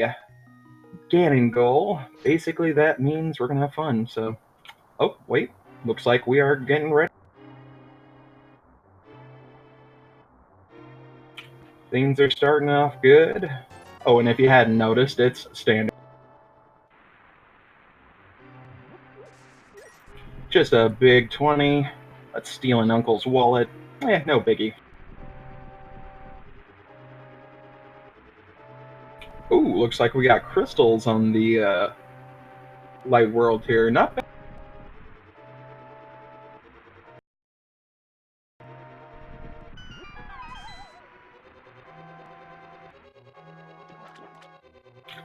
a Ganon goal, basically that means we're gonna have fun, so... Oh, wait, looks like we are getting ready. Things are starting off good. Oh, and if you hadn't noticed, it's standard. Just a big 20. Let's steal an uncle's wallet. No biggie. Ooh, looks like we got crystals on the light world here. Not bad.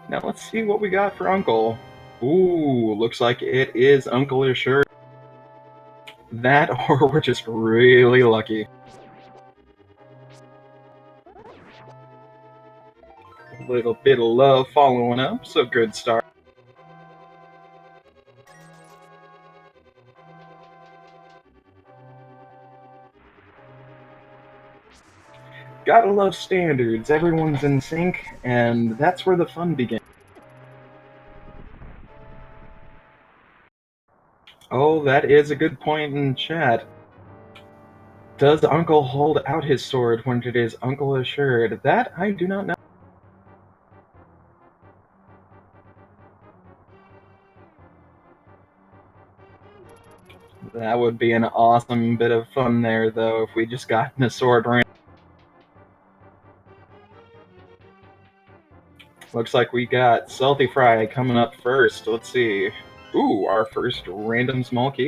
Now let's see what we got for Uncle. Ooh, looks like it is Uncle Assured. That or we're just really lucky. A little bit of love following up, so good start. Gotta love standards, everyone's in sync, and that's where the fun begins. Oh, that is a good point in chat. Does Uncle hold out his sword when it is Uncle Assured? That I do not know. That would be an awesome bit of fun there, though, if we just got in a sword ring. Looks like we got Salty Fry coming up first. Let's see. Ooh, our first random small key.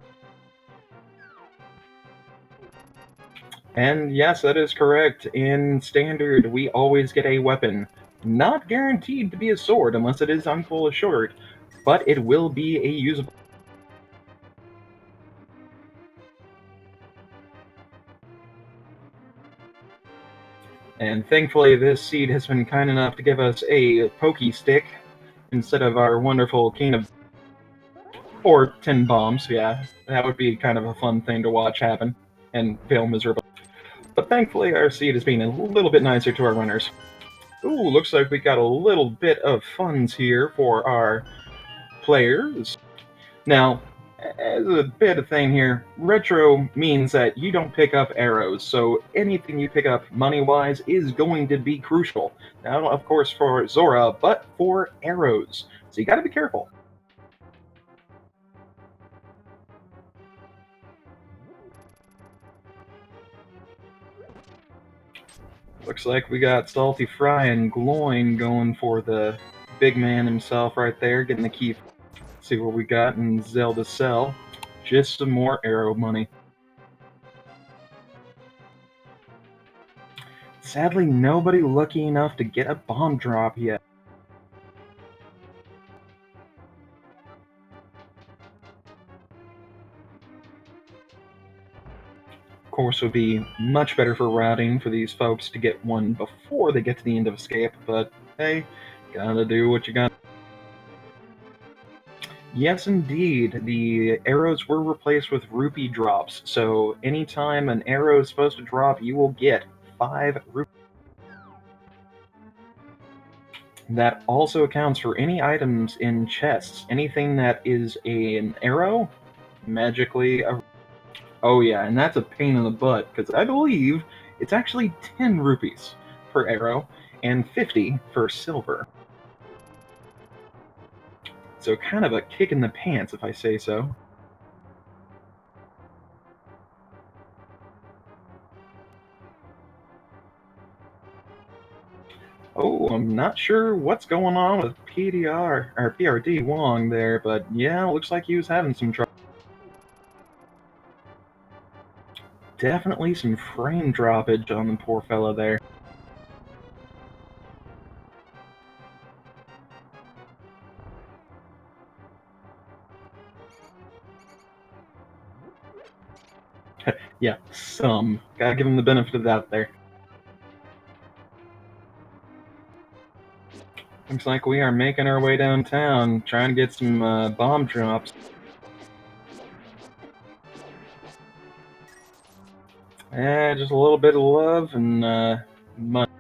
And yes, that is correct. In Standard, we always get a weapon. Not guaranteed to be a sword unless it is Uncle Assured, but it will be a usable. And thankfully, this seed has been kind enough to give us a pokey stick instead of our wonderful cane of... Or 10 bombs, yeah. That would be kind of a fun thing to watch happen and fail miserably. But thankfully, our seed is being a little bit nicer to our winners. Ooh, looks like we got a little bit of funds here for our players. Now, as a bit of thing here, retro means that you don't pick up arrows, so anything you pick up money-wise is going to be crucial. Now, of course, for Zora, but for arrows. So you gotta be careful. Looks like we got Salty Fry and Gloin going for the big man himself right there, getting the key. Let's see what we got in Zelda Cell. Just some more arrow money. Sadly, nobody lucky enough to get a bomb drop yet. Of course, it would be much better for routing for these folks to get one before they get to the end of Escape, but hey, gotta do what you gotta. Yes, indeed, the arrows were replaced with rupee drops, so anytime an arrow is supposed to drop, you will get 5 rupees. That also accounts for any items in chests. Anything that is an arrow, magically... Oh yeah, and that's a pain in the butt, because I believe it's actually 10 rupees per arrow, and 50 for silver. So kind of a kick in the pants, if I say so. Oh, I'm not sure what's going on with PDR, or PRD Wong there, but yeah, looks like he was having some trouble. Definitely some frame droppage on the poor fella there. Yeah, some. Gotta give him the benefit of the doubt there. Looks like we are making our way downtown, trying to get some bomb drops. Just a little bit of love and money.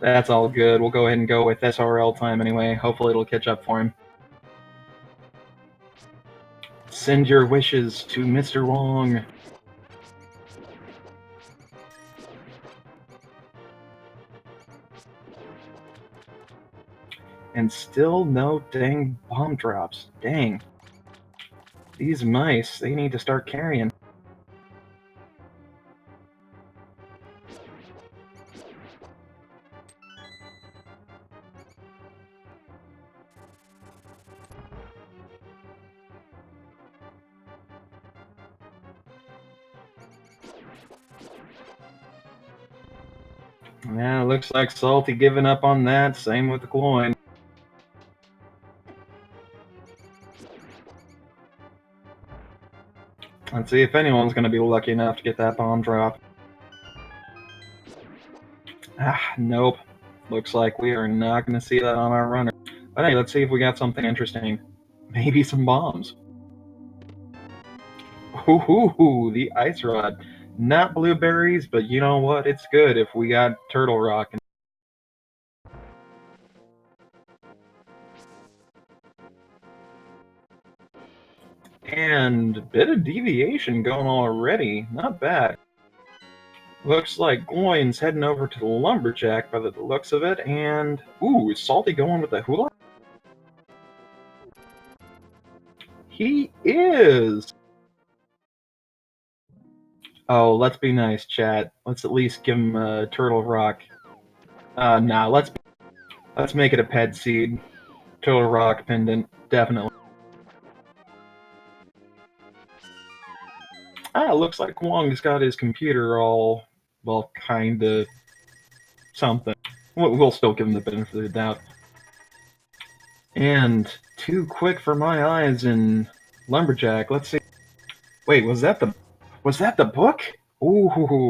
That's all good. We'll go ahead and go with SRL time anyway. Hopefully it'll catch up for him. Send your wishes to Mr. Wong. And still no dang bomb drops. Dang. These mice, they need to start carrying. Yeah, looks like Salty giving up on that. Same with the coin. Let's see if anyone's going to be lucky enough to get that bomb drop. Nope. Looks like we are not going to see that on our runner. But hey, let's see if we got something interesting. Maybe some bombs. Ooh, the ice rod. Not blueberries, but you know what? It's good if we got turtle rock. And a bit of deviation going already. Not bad. Looks like Gloin's heading over to the Lumberjack by the looks of it, and ooh, is Salty going with the hula? He is! Oh, let's be nice, chat. Let's at least give him a Turtle Rock. Nah, let's make it a Ped Seed. Turtle Rock pendant, definitely. Looks like Wong's got his computer all, well, kinda something. We'll still give him the benefit of the doubt. And too quick for my eyes in Lumberjack. Let's see. Wait, was that the book? Ooh.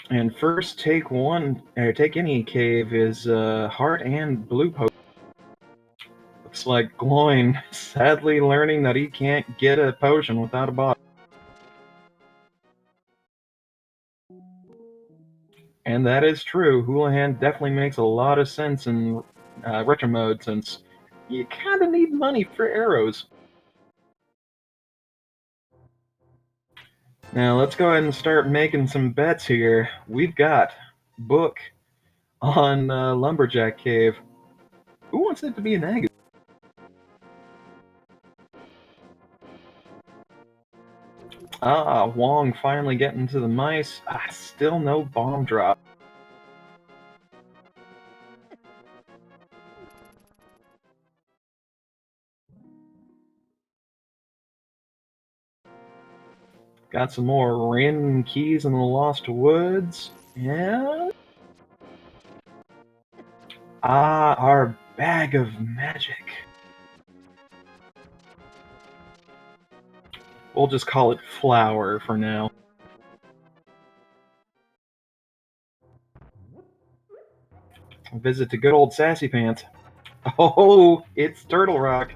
And first take any cave is heart and blue potion. Looks like Gloin sadly learning that he can't get a potion without a bottle. And that is true. Houlihan definitely makes a lot of sense in retro mode, since you kind of need money for arrows. Now let's go ahead and start making some bets here. We've got book on Lumberjack Cave. Who wants it to be an egg? Wong finally getting to the mice. Still no bomb drop. Got some more random keys in the Lost Woods. Yeah. Our bag of magic. We'll just call it flour for now. Visit to good old Sassy Pants. Oh, it's Turtle Rock.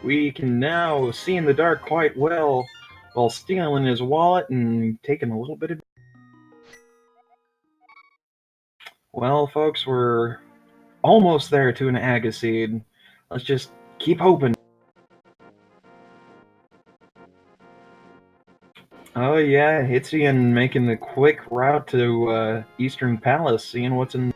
We can now see in the dark quite well while stealing his wallet and taking a little bit of... Well, folks, we're almost there to an Agaseed. Let's just keep hoping. Oh yeah, Hitzian making the quick route to Eastern Palace, seeing what's in...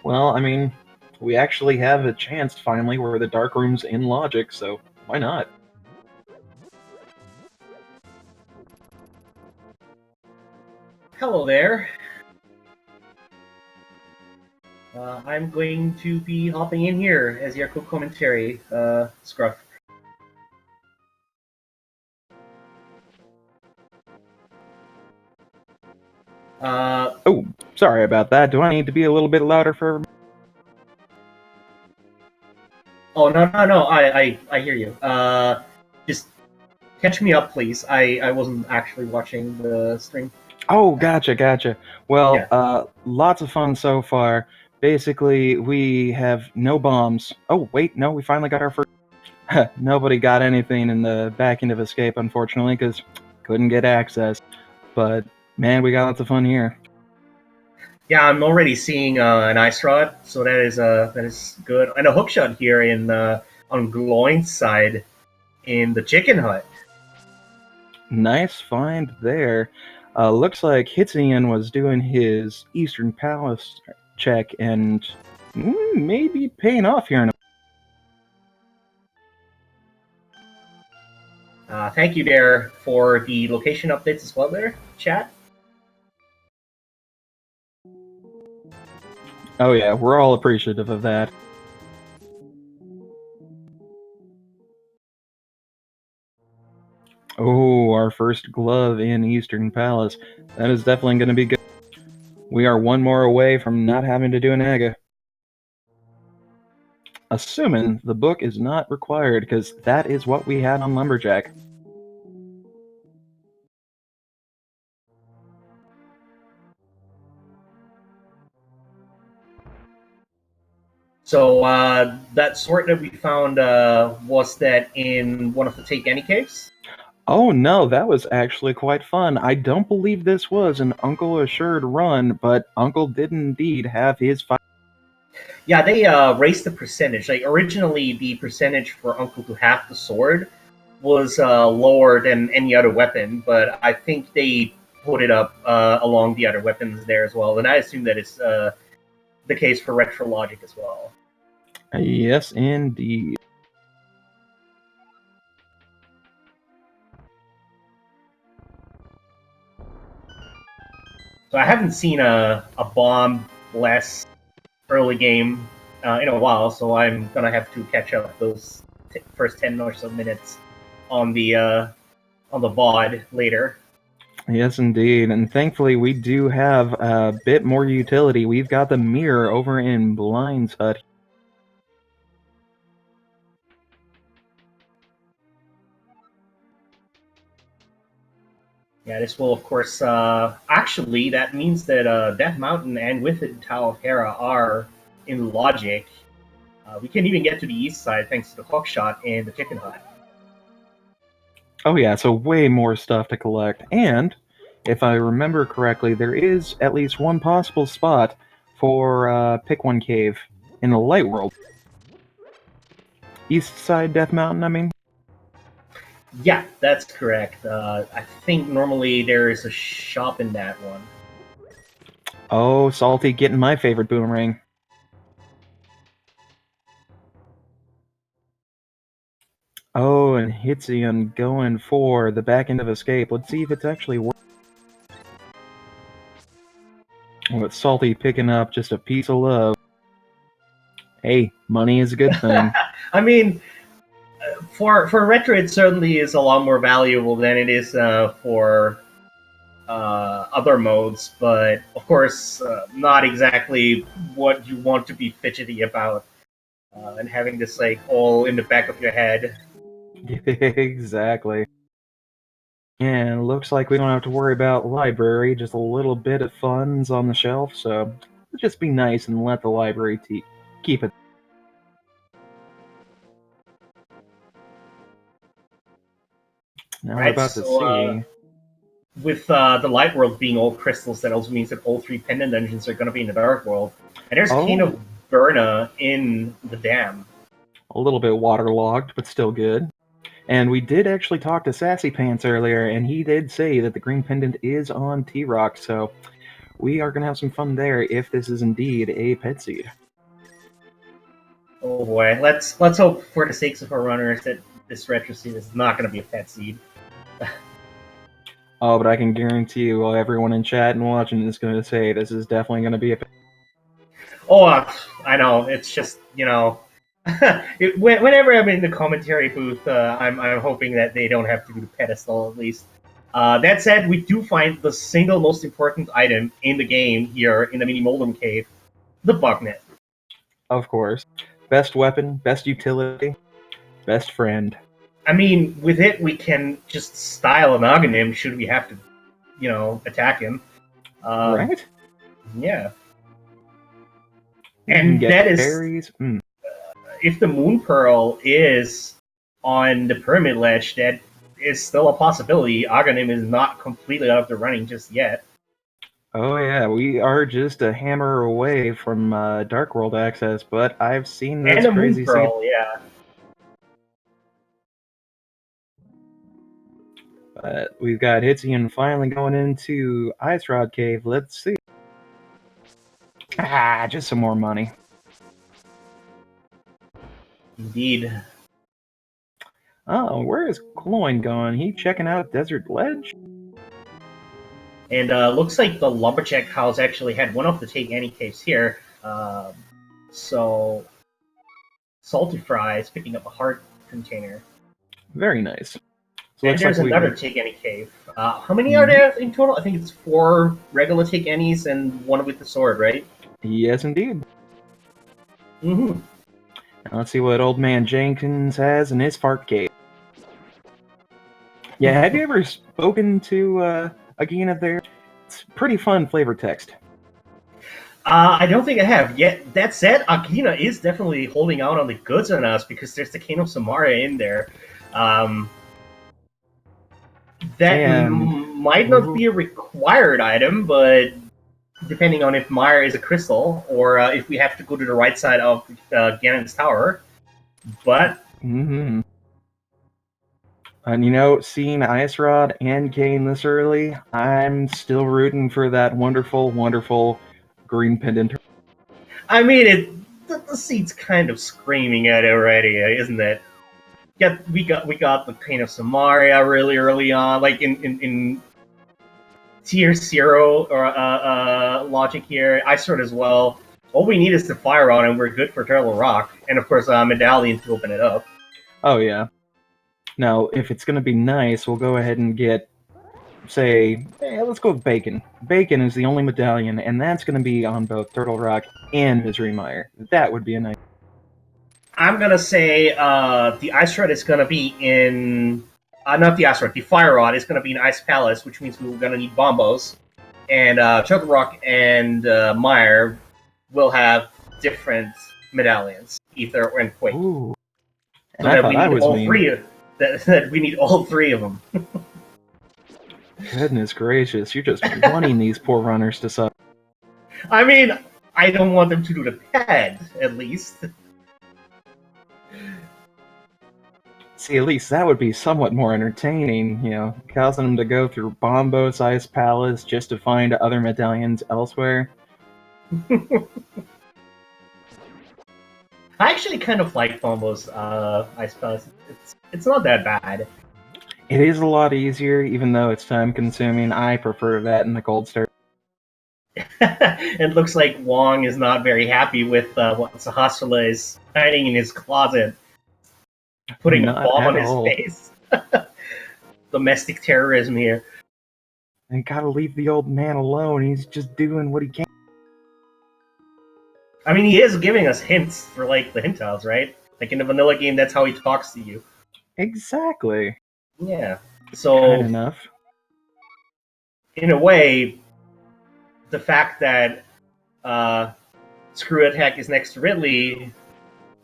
Well, I mean, we actually have a chance finally where the Dark Room's in Logic, so why not? Hello there. I'm going to be hopping in here as your co-commentary, Scruff. Oh, sorry about that. Do I need to be a little bit louder for everybody? Oh, no, I hear you. Just catch me up, please. I wasn't actually watching the stream. Oh, gotcha. Well, Yeah. Lots of fun so far. Basically, we have no bombs. Oh, wait, no, we finally got our first... Nobody got anything in the back end of Escape, unfortunately, because couldn't get access. But man, we got lots of fun here. Yeah, I'm already seeing an ice rod, so that is good, and a hookshot here in on Gloin's side in the chicken hut. Nice find there. Looks like Hitzian was doing his Eastern Palace check and maybe paying off here in a Thank you there for the location updates as well there, chat. Oh yeah, we're all appreciative of that. Oh, our first glove in Eastern Palace. That is definitely going to be good. We are one more away from not having to do an AGA. Assuming the book is not required, because that is what we had on Lumberjack. So that sword that we found was that in one of the Take Any caves? Oh no, that was actually quite fun. I don't believe this was an Uncle Assured run, but Uncle did indeed have his Yeah, they raised the percentage. Like originally, the percentage for Uncle to have the sword was lower than any other weapon, but I think they put it up along the other weapons there as well, and I assume that it's the case for Retro Logic as well. Yes, indeed. So I haven't seen a bomb less early game in a while, so I'm gonna have to catch up those first 10 or so minutes on the VOD later. Yes, indeed. And thankfully, we do have a bit more utility. We've got the mirror over in Blind's hut. Yeah, this will, of course, actually, that means that Death Mountain and with it Tower of Hera are in logic. We can even get to the east side thanks to the hookshot and the chicken hut. Oh yeah, so way more stuff to collect. And if I remember correctly, there is at least one possible spot for Pick One Cave in the Light World. East side Death Mountain, I mean. Yeah, that's correct. I think normally there is a shop in that one. Oh, Salty getting my favorite boomerang. Oh, and Hitzian going for the back end of Escape. Let's see if it's actually working. With Salty picking up just a piece of love. Hey, money is a good thing. I mean, for retro, it certainly is a lot more valuable than it is for other modes, but of course, not exactly what you want to be fidgety about, and having this like all in the back of your head. Exactly. And looks like we don't have to worry about library, just a little bit of funds on the shelf, so let's just be nice and let the library keep it. Now we're Right, about to so see. with the light world being all crystals, that also means that all three pendant dungeons are going to be in the dark world, and there's Cane Oh, of Burna in the dam. a little bit waterlogged, but still good. And we did actually talk to Sassy Pants earlier, and he did say that the green pendant is on T-Rock, so we are going to have some fun there if this is indeed a pet seed. Oh boy, let's hope for the sakes of our runners that this retro seed is not going to be a pet seed. Oh, but I can guarantee you, everyone in chat and watching is going to say this is definitely going to be a. Oh, I know. It's just whenever I'm in the commentary booth, I'm hoping that they don't have to do the pedestal at least. That said, we do find the single most important item in the game here in the Mini Moldum Cave, the Bugnet. Of course. Best weapon, best utility, best friend. I mean, with it, we can just style an Aghanim should we have to, attack him. Right? Yeah. You can And get that is berries. if the Moon Pearl is on the Pyramid Ledge, that is still a possibility. Aghanim is not completely out of the running just yet. Oh yeah, we are just a hammer away from Dark World access, but I've seen And this a Moon crazy scene. Pearl, yeah. We've got Hitzian finally going into Ice Rod Cave. Let's see. Ah, just some more money. Indeed. Oh, where is Cloyne going? He checking out Desert Ledge? And looks like the Lumberjack house actually had one of the Take Any caves here. So, Salty Fry is picking up a heart container. Very nice. So And there's another Take Any cave. How many are there in total? I think it's 4 regular Take Any's and 1 with the sword, right? Yes, indeed. Mm-hmm. Now let's see what Old Man Jenkins has in his fart cave. Yeah, have you ever spoken to Agina there? It's pretty fun flavor text. I don't think I have. Yet that said, Akina is definitely holding out on the goods on us because there's the Cane of Samaria in there. That might not be a required item, but depending on if Mire is a crystal or if we have to go to the right side of Ganon's tower. But And you know, seeing Ice Rod and Kane this early, I'm still rooting for that wonderful, wonderful green pendant. I mean, the seat's kind of screaming at it already, isn't it? Yeah, we got the Cane of Samaria really early on, like in tier 0 or logic here. Ice Sword as well. All we need is the Fire Rod, and we're good for Turtle Rock, and of course Medallion to open it up. Oh yeah. Now, if it's gonna be nice, we'll go ahead and get, say, let's go with Bacon. Bacon is the only medallion, and that's gonna be on both Turtle Rock and Misery Mire. That would be a nice. I'm gonna say the Ice Rod is gonna be in. Not the Ice Rod, the Fire Rod is gonna be in Ice Palace, which means we're gonna need Bombos. And Turtle Rock and Mire will have different medallions, Ether and Quake. Ooh. So that we need all three. That we need all 3 of them. Goodness gracious, you're just wanting these poor runners to suffer. I mean, I don't want them to do the pad, at least. See, at least that would be somewhat more entertaining, you know, causing them to go through Bombo's Ice Palace just to find other medallions elsewhere. I actually kind of like Bombo's Ice Palace. It's not that bad. It is a lot easier, even though it's time-consuming. I prefer that in the Gold Star. It looks like Wong is not very happy with what Sahasrara is hiding in his closet, putting a bomb on his face. Domestic terrorism here. And gotta leave the old man alone. He's just doing what he can. I mean, he is giving us hints for, like, the hint tiles, right? Like, in the vanilla game, that's how he talks to you. Exactly. Yeah. So, kind enough. In a way, the fact that Screw Attack is next to Ridley,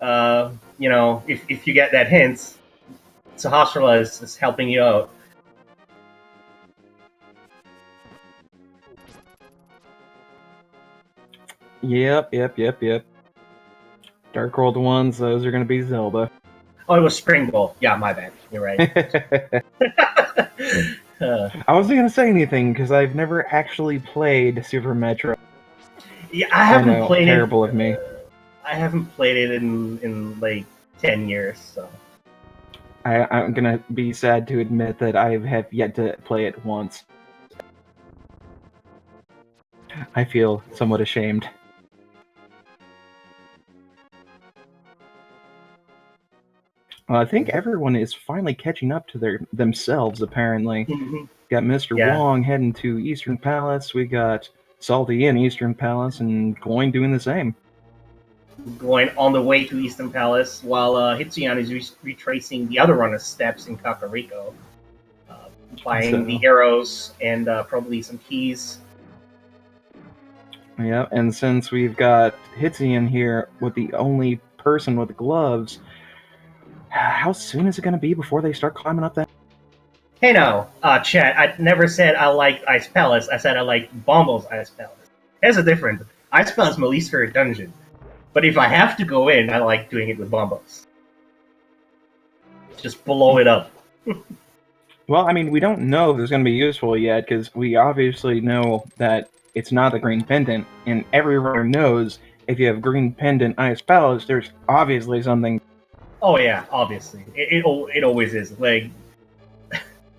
you know, if you get that hint, Sahasrara is helping you out. Yep. Dark World ones, those are gonna be Zelda. Oh, it was Spring Bowl. Yeah, my bad. You're right. I wasn't gonna say anything because I've never actually played Super Metro. Yeah, I haven't played it. Terrible of me. I haven't played it in like 10 years, so. I'm gonna be sad to admit that I have yet to play it once. I feel somewhat ashamed. I think everyone is finally catching up to themselves, apparently. Mm-hmm. Got Mr. Wong heading to Eastern Palace. We got Salty in Eastern Palace, and Gloin doing the same. Going on the way to Eastern Palace, while Hitsuyan is retracing the other runner's steps in Kakariko. Buying the arrows and probably some keys. Yeah, and since we've got Hitsuyan here with the only person with gloves, How soon is it going to be before they start climbing up that? Hey now, chat, I never said I liked Ice Palace. I said I liked Bombo's Ice Palace. There's a difference. Ice Palace is my least favorite dungeon. But if I have to go in, I like doing it with Bombo's. Just blow it up. Well, I mean, we don't know if it's going to be useful yet, because we obviously know that it's not the green pendant, and everyone knows if you have green pendant Ice Palace, there's obviously something. Oh yeah, obviously. It always is. Like,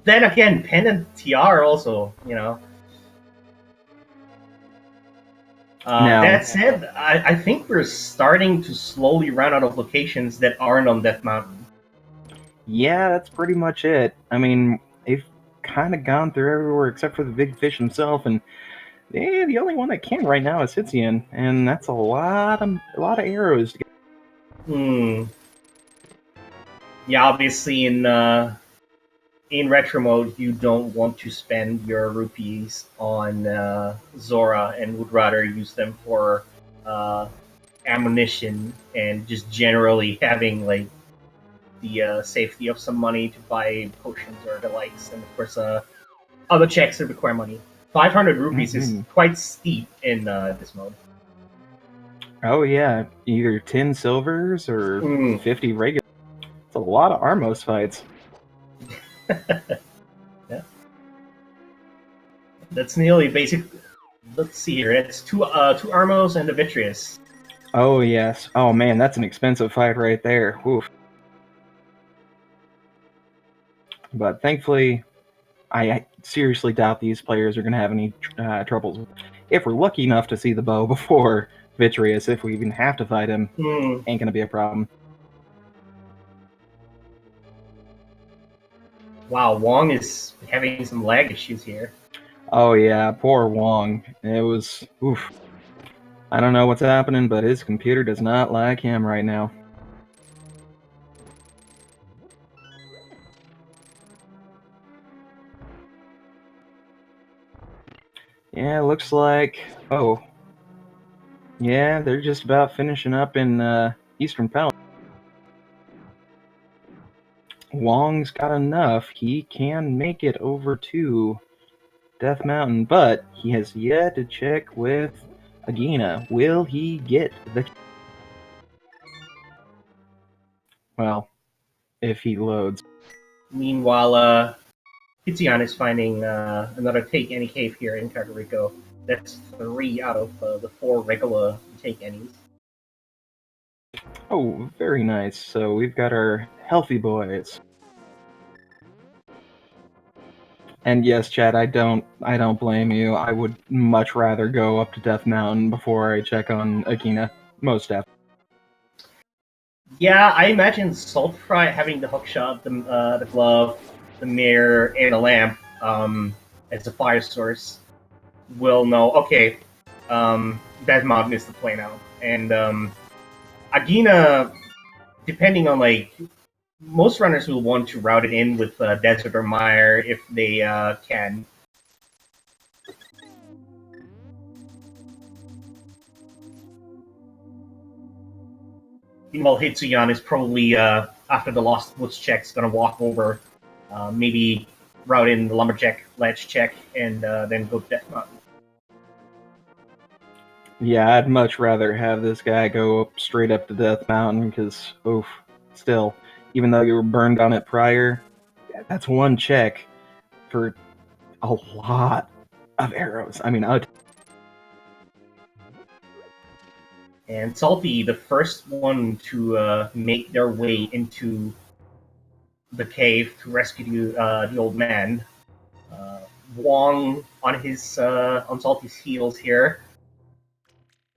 then again, pendant TR also, you know. Now, That said, I think we're starting to slowly run out of locations that aren't on Death Mountain. yeah, that's pretty much it. I mean, they've kind of gone through everywhere except for the big fish himself, and the only one that can right now is Hitzian, and that's a lot of arrows to get. Hmm. Yeah, obviously in retro mode, you don't want to spend your rupees on Zora and would rather use them for ammunition and just generally having like the safety of some money to buy potions or the likes, and of course other checks that require money. 500 rupees is quite steep in this mode. Oh yeah, either 10 silvers or 50 regular. It's a lot of Armos fights. Yeah. That's nearly basic. Let's see here. It's two Armos and a Vitreous. Oh yes. Oh man, that's an expensive fight right there. Oof. But thankfully, I seriously doubt these players are going to have any troubles. If we're lucky enough to see the bow before Vitreous, if we even have to fight him, ain't going to be a problem. Wow, Wong is having some lag issues here. Oh yeah, poor Wong. It was oof. I don't know what's happening, but his computer does not like him right now. Yeah, looks like. Oh. Yeah, they're just about finishing up in Eastern Palace. Wong's got enough. He can make it over to Death Mountain, but he has yet to check with Agina. Will he get the... Well, if he loads. Meanwhile, Hitzian is finding another Take Any cave here in Kakariko. That's 3 out of the 4 regular Take Any's. Oh, very nice. So we've got our healthy boys. And yes, Chad, I don't blame you. I would much rather go up to Death Mountain before I check on Agina. Most definitely. Yeah, I imagine Salt Fry having the hookshot, the glove, the mirror, and the lamp as a fire source will know, okay, Death Mountain is the play now. And Agina, depending on like, most runners will want to route it in with Desert or Mire if they can. Meanwhile, Hitsuyan is probably, after the Lost Woods check, is going to walk over, maybe route in the Lumberjack Ledge check, and then go to Death Mountain. Yeah, I'd much rather have this guy go up straight up to Death Mountain, because, oof, still, even though you were burned on it prior, that's one check for a lot of arrows. I mean, And Salty, the first one to make their way into the cave to rescue the old man. Wong on Salty's heels here,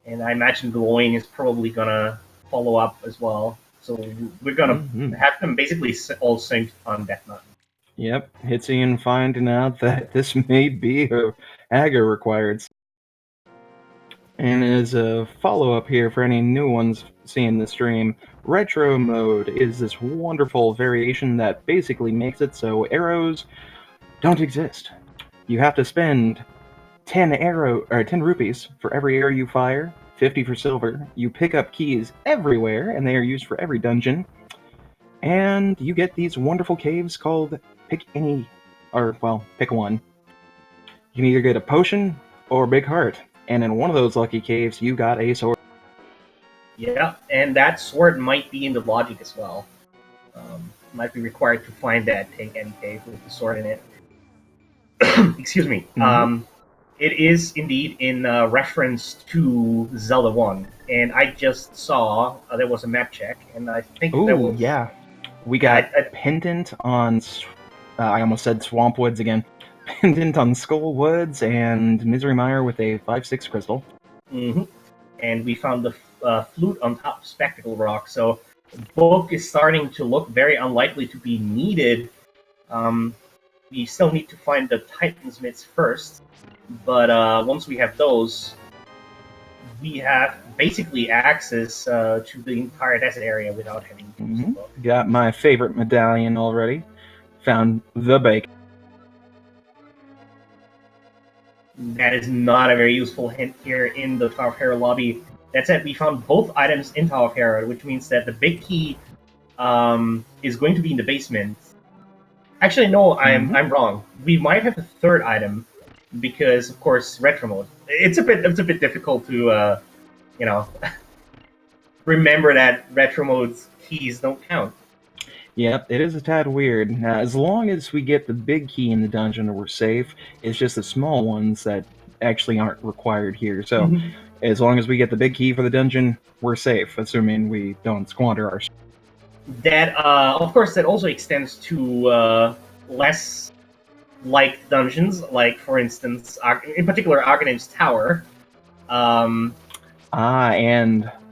and I imagine Gloin is probably gonna follow up as well. So we're gonna have them basically all synced on Death Mountain. Yep, Hitzian finding out that this may be a Aga required. And as a follow-up here for any new ones seeing the stream, Retro Mode is this wonderful variation that basically makes it so arrows don't exist. You have to spend 10 rupees for every arrow you fire, 50 for silver. You pick up keys everywhere, and they are used for every dungeon. and you get these wonderful caves called pick one. You can either get a potion or a big heart, and in one of those lucky caves, you got a sword. Yeah, and that sword might be in the logic as well. Might be required to find that take any cave with the sword in it. Excuse me. It is indeed in reference to Zelda 1, and I just saw there was a map check, and I think there Ooh, was. yeah. We got Pendant on. I almost said Swamp Woods again. Pendant on Skull Woods and Misery Mire with a 5/6 crystal. Mm-hmm. And we found the flute on top of Spectacle Rock, so the book is starting to look very unlikely to be needed. We still need to find the Titan's Mitts first, but once we have those, we have basically access to the entire desert area without having to use the book. Got my favorite medallion already. Found the bacon. That is not a very useful hint here in the Tower of Hera lobby. That said, we found both items in Tower of Hera, which means that the big key is going to be in the basement. Actually, no, I'm wrong. We might have a third item because, of course, retro mode. It's a bit difficult to remember that retro mode's keys don't count. Yep, it is a tad weird. Now, as long as we get the big key in the dungeon, we're safe. It's just the small ones that actually aren't required here. So, as long as we get the big key for the dungeon, we're safe, assuming we don't squander our. That, of course, that also extends to less like dungeons, like, for instance, in particular, Arcanim's Tower. And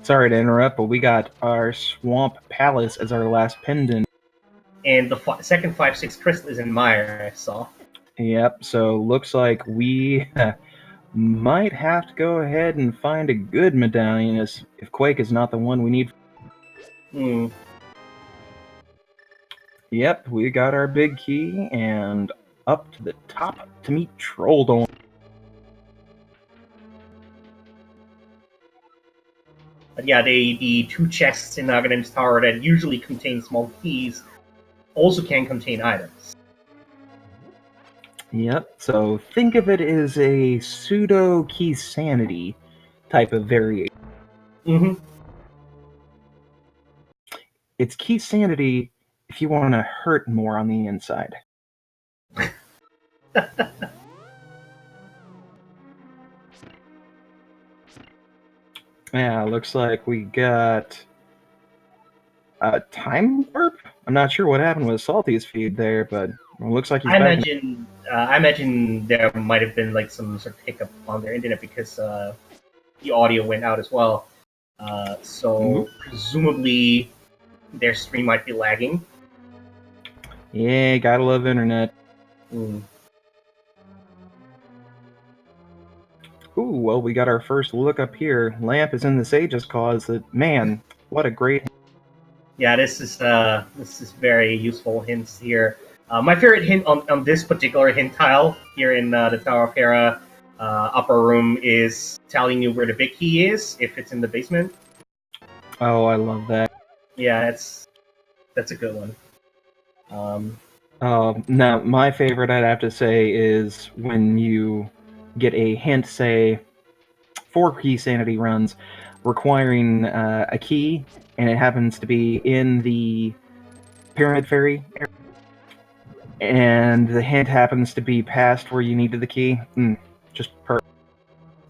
sorry to interrupt, but we got our Swamp Palace as our last pendant. And the second 5/6 crystal is in Mire, I saw. Yep, so looks like we might have to go ahead and find a good medallion if Quake is not the one we need. Yep, we got our big key, and up to the top to meet Trolldorn. But yeah, the two chests in Arcanim's Tower that usually contain small keys also can contain items. Yep, so think of it as a pseudo key sanity type of variation. It's key sanity if you want to hurt more on the inside. Yeah, looks like we got a time warp? I'm not sure what happened with Salty's feed there, but it looks like he's I imagine there might have been like some sort of hiccup on their internet because the audio went out as well. So presumably their stream might be lagging. Yeah, gotta love internet. Ooh, well, we got our first look up here. Lamp is in the Sage's cause. Man, what a great. Yeah, this is very useful hints here. My favorite hint on this particular hint tile here in the Tower of Hera upper room is telling you where the big key is if it's in the basement. Oh, I love that. Yeah, that's a good one. Now, my favorite, I'd have to say, is when you get a hint, say, 4 key sanity runs requiring a key, and it happens to be in the Pyramid Fairy area, and the hint happens to be past where you needed the key. Just perfect.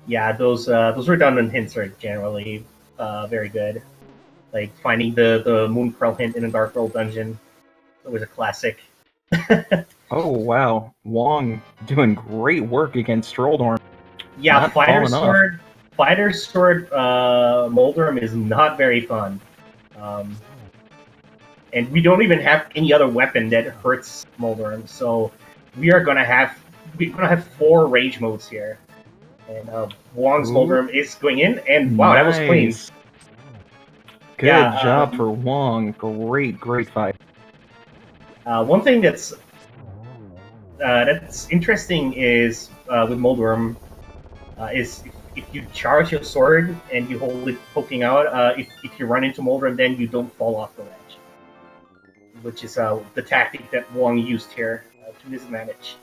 Yeah, those redundant hints are generally very good. Like finding the Moon Pearl hint in a Dark World dungeon. It was a classic. Oh wow, Wong doing great work against Trolldorn. Yeah, Fighter Sword Moldrum is not very fun. And we don't even have any other weapon that hurts Moldrum, so we're gonna have 4 rage modes here. And Wong's Moldrum is going in, and wow, that was clean. Good job for Wong. Great fight. One thing that's interesting is with Moldrum is if you charge your sword and you hold it poking out, if you run into Moldrum, then you don't fall off the ledge. which is the tactic that Wong used here to his advantage.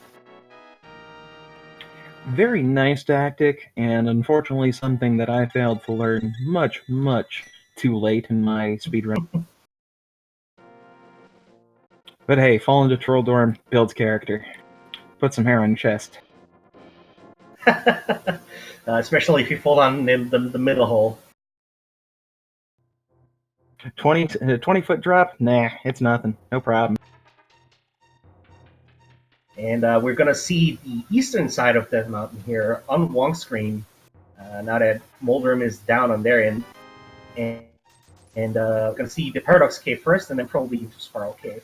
Very nice tactic, and unfortunately something that I failed to learn much, much too late in my speedrun. But hey, fall into Troll Dorm builds character. Put some hair on your chest. Especially if you fall on the middle hole. 20-foot drop? Nah, it's nothing. No problem. And we're going to see the eastern side of that mountain here on Wong's screen. Now that Moldrum is down on their end. And we're going to see the Paradox Cave first, and then probably into Spiral Cave.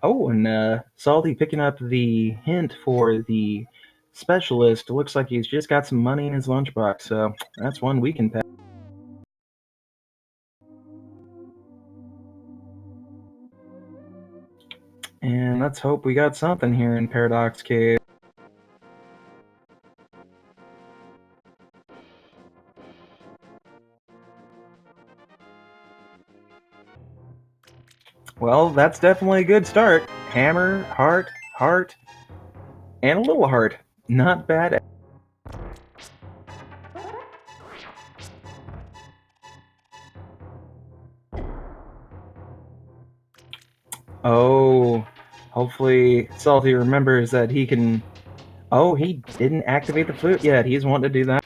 Oh, and Salty picking up the hint for the specialist. Looks like he's just got some money in his lunchbox, so that's one we can pass. And let's hope we got something here in Paradox Cave. Well, that's definitely a good start. Hammer, heart, heart, and a little heart. Not bad. Oh, hopefully Salty remembers that he can... Oh, he didn't activate the flute yet. He's wanting to do that.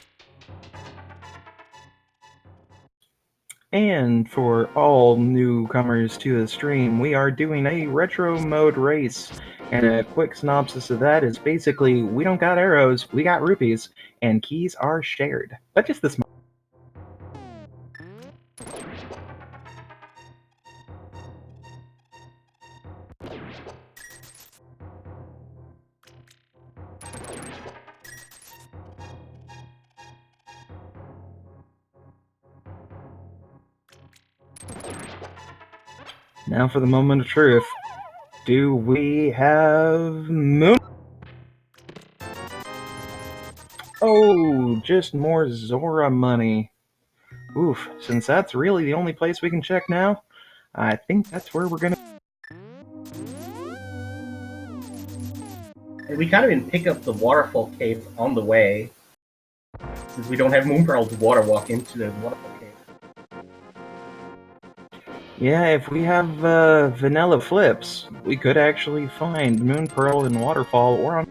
And for all newcomers to the stream, we are doing a retro mode race. And a quick synopsis of that is basically, we don't got arrows, we got rupees, and keys are shared. But just this. Now for the moment of truth. Do we have Moon? Oh, just more Zora money. Oof, since that's really the only place we can check now, I think that's where we're gonna... And we can't even pick up the Waterfall Cave on the way, since we don't have Moon Pearl to water walk into the Waterfall Cave. Yeah, if we have vanilla flips, we could actually find Moon Pearl in Waterfall or on...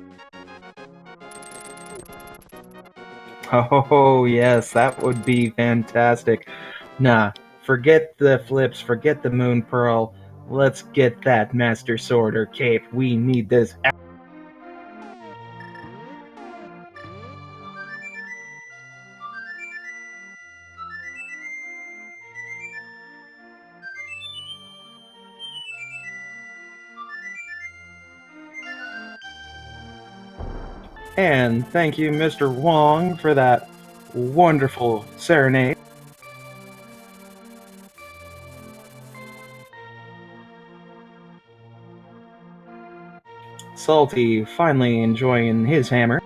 Oh, yes, that would be fantastic. Nah, forget the flips, forget the Moon Pearl. Let's get that Master Sword or Cape. We need this. And thank you, Mr. Wong, for that wonderful serenade. Salty finally enjoying his hammer.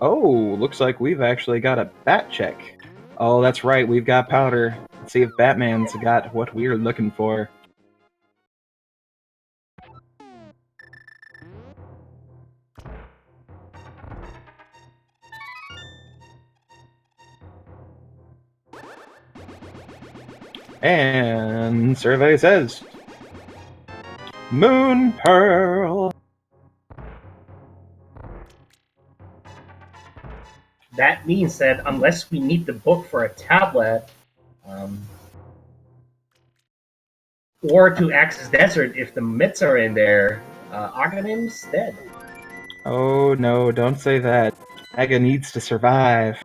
Oh, looks like we've actually got a bat check. Oh, that's right, we've got powder. Let's see if Batman's got what we're looking for. And survey says Moon Pearl. That means that unless we need the book for a tablet, or to access Desert if the mitts are in there, Aghanim's dead. Oh no, don't say that. Aga needs to survive.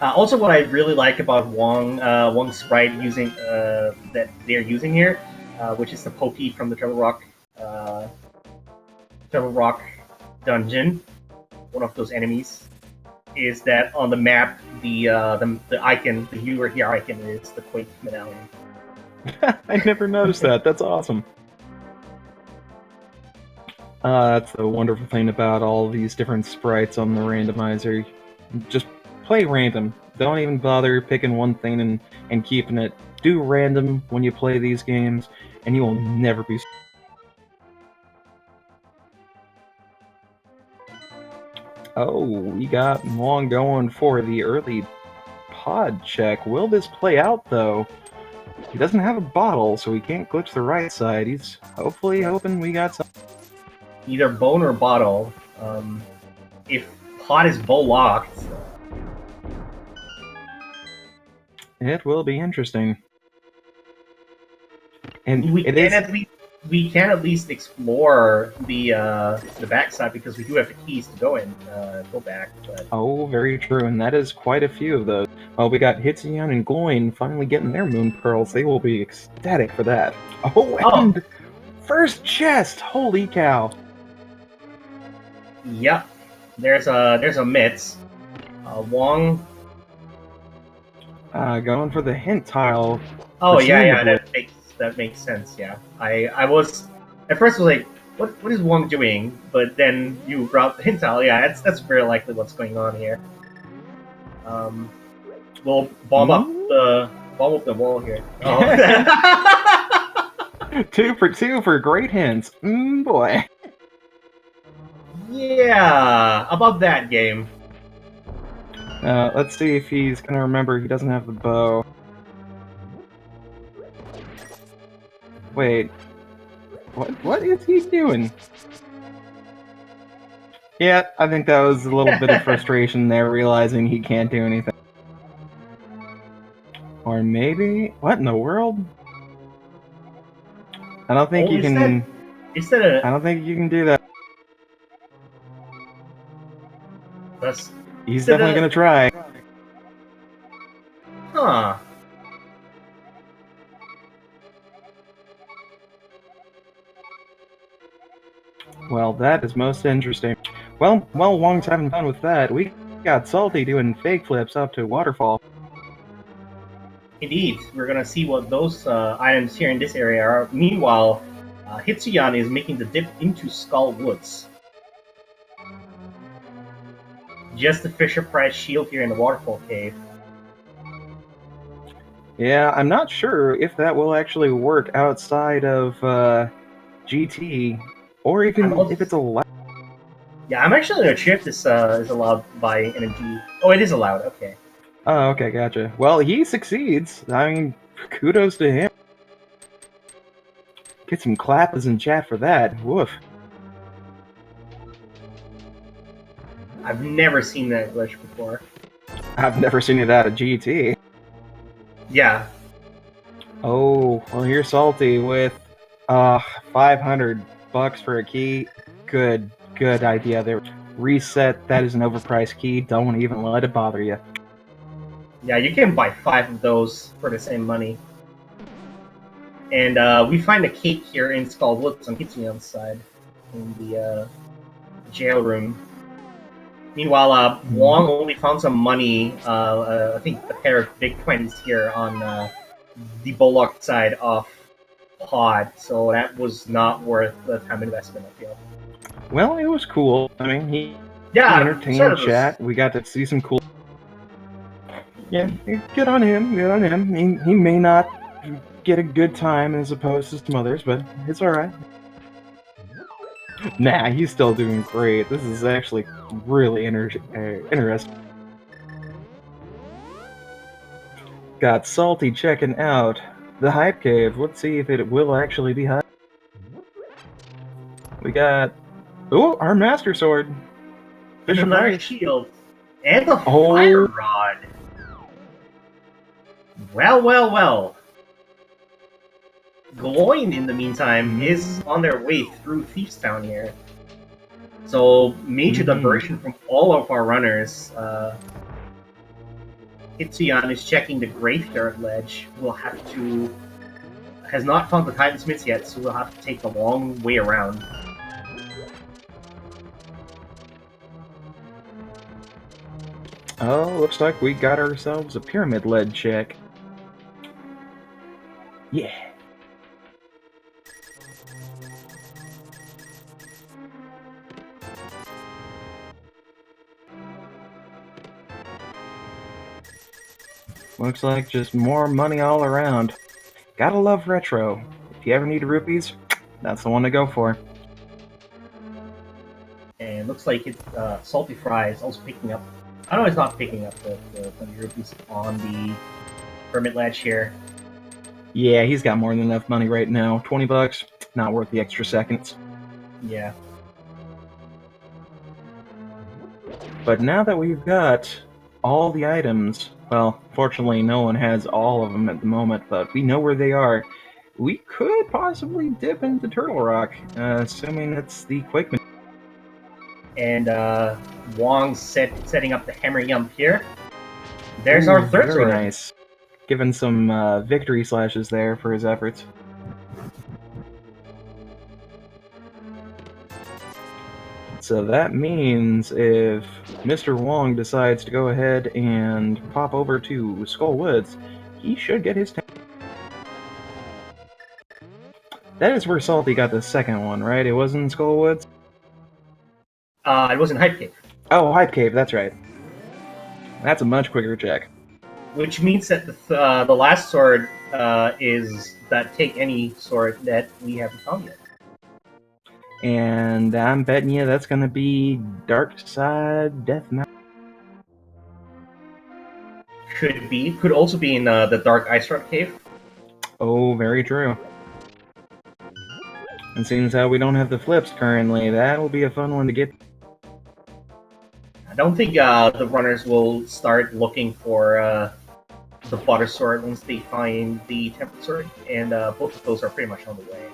Also, what I really like about Wong's sprite using that they're using here, which is the Pokey from the Treble Rock dungeon, one of those enemies, is that on the map the icon, the viewer here icon, is the Quake medallion. I never noticed that. That's awesome. That's the wonderful thing about all these different sprites on the randomizer. Just play random. don't even bother picking one thing and keeping it. Do random when you play these games, and you will never be. Oh, we got Long going for the early pod check. Will this play out, though? He doesn't have a bottle, so he can't glitch the right side. He's hopefully hoping we got some. Either bone or bottle. If pot is bow locked, It will be interesting. And we it can is. at least explore the backside because we do have the keys to go back. But Oh, very true, and that is quite a few of those. Well, we got Hitzion and Gloin finally getting their moon pearls. They will be ecstatic for that. Oh, and first chest! Holy cow! Yep, there's a Mitz. Wong. Going for the hint tile. Oh yeah, presumably. that makes sense. Yeah, I was at first was like, what is Wong doing? But then you brought the hint tile. Yeah, that's very likely what's going on here. We'll bomb up the wall here. Oh. 2 for 2 for great hints. Boy. Yeah, about that game. Let's see if he's gonna remember he doesn't have the bow. Wait. What is he doing? Yeah, I think that was a little bit of frustration there, realizing he can't do anything. Or maybe... What in the world? I don't think you can... I don't think you can do that. He's definitely gonna try. Huh. Well, that is most interesting. Well, Wong's having fun with that. We got Salty doing fake flips up to Waterfall. Indeed, we're gonna see what those items here in this area are. Meanwhile, Hitsuyan is making the dip into Skull Woods. Just the Fisher Price shield here in the Waterfall Cave. Yeah, I'm not sure if that will actually work outside of GT, or even if it's allowed. Yeah, I'm actually not sure if this is allowed by NMG. Oh, it is allowed. Okay. Oh, okay, gotcha. Well, he succeeds. I mean, kudos to him. Get some clappers in chat for that. Woof. I've never seen that glitch before. I've never seen it out of GT. Yeah. Oh, well, here's Salty with 500 bucks for a key. Good idea there. Reset, that is an overpriced key. Don't even let it bother you. Yeah, you can buy 5 of those for the same money. And we find a cake here in Skull Woods on Hitsuyan's side in the jail room. Meanwhile, Wong only found some money, I think a pair of big 20s here on the Bullock side of Pod, so that was not worth the time investment, I feel. Well, it was cool. I mean, he entertained chat. We got to see some cool... Yeah, good on him, He may not get a good time as opposed to some others, but it's alright. Nah, he's still doing great. This is actually really interesting. Got Salty checking out the Hype Cave. Let's see if it will actually be hype. We got... Ooh, our Master Sword. And another shield. And a fire rod. Well. Gloin, in the meantime, is on their way through Thieves Town here. So, major diversion from all of our runners. Hitsuyan is checking the Graveyard Ledge. Has not found the Titansmiths yet, so we'll have to take the long way around. Oh, looks like we got ourselves a pyramid lead check. Yeah. Looks like just more money all around. Gotta love retro. If you ever need rupees, that's the one to go for. And looks like it's Salty Fry is also picking up. I know it's not picking up the 20 rupees on the Hermit Ledge here. Yeah, he's got more than enough money right now. 20 bucks, not worth the extra seconds. Yeah. But now that we've got all the items, well, fortunately no one has all of them at the moment, but we know where they are. We could possibly dip into Turtle Rock, assuming it's the Quake. And Wong's setting up the Hammer Yump here. There's our third very sword. Nice. Given some victory slashes there for his efforts. So that means if Mr. Wong decides to go ahead and pop over to Skull Woods, he should get his. That is where Salty got the second one, right? It wasn't Skull Woods? It was in Hype Cave. Oh, Hype Cave, that's right. That's a much quicker check. Which means that the last sword is that Take Any sword that we haven't found yet. And I'm betting you that's going to be Dark Side Death Mountain. Could be. Could also be in the Dark Ice Rock Cave. Oh, very true. And seeing as how we don't have the flips currently, that will be a fun one to get. I don't think the runners will start looking for the Butter Sword once they find the Tempered Sword, and both of those are pretty much on the way.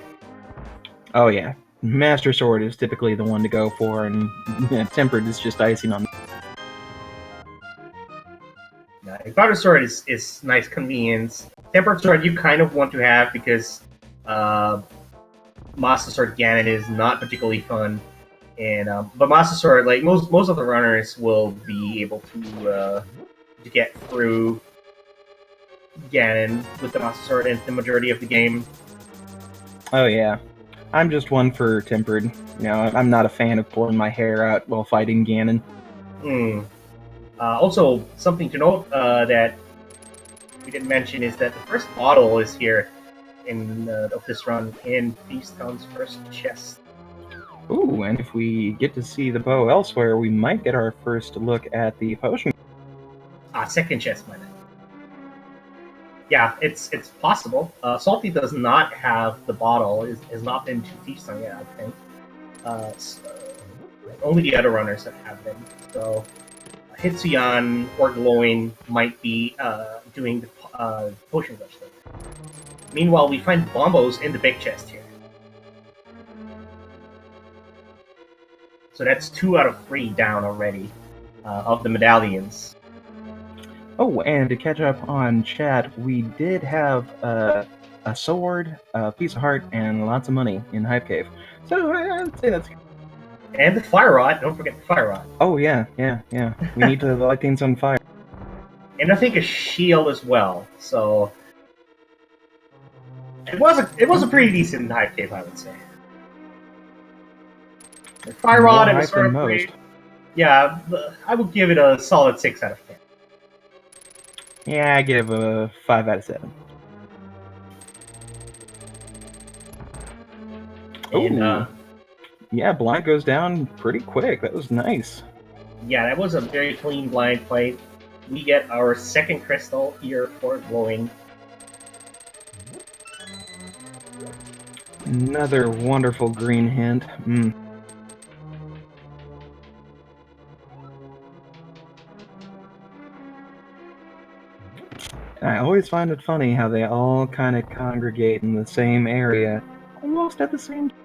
Oh yeah, Master Sword is typically the one to go for, and Tempered is just icing on. Butter Sword is nice convenience. Tempered Sword you kind of want to have because Master Sword Ganon is not particularly fun, and but Master Sword, like most of the runners, will be able to get through Ganon with the Master Sword and the majority of the game. Oh yeah, I'm just one for Tempered. You know, I'm not a fan of pulling my hair out while fighting Ganon. Also, something to note that we didn't mention is that the first bottle is here of this run in Feasttown's first chest. Ooh, and if we get to see the bow elsewhere, we might get our first look at the potion. Second chest, my bad. Yeah, it's possible. Salty does not have the bottle. Has not been to Feasttown yet, I think. Only the other runners that have them. So Hitsuyan or Glowing might be doing the potion rush thing. Meanwhile, we find bombos in the big chest here. So that's 2 out of 3 down already of the medallions. Oh, and to catch up on chat, we did have a sword, a piece of heart, and lots of money in Hype Cave. So I'd say that's. And the fire rod. Don't forget the fire rod. Oh yeah. We need to light things on fire. And I think a shield as well. So it was a pretty decent Hype Cave, I would say. The fire rod and the sword upgrade. Yeah, I would give it a solid 6 out of 10. Yeah, I give a 5 out of 7. And, yeah, blind goes down pretty quick. That was nice. Yeah, that was a very clean blind fight. We get our second crystal here for Glowing. Another wonderful green hint. I always find it funny how they all kind of congregate in the same area, almost at the same time.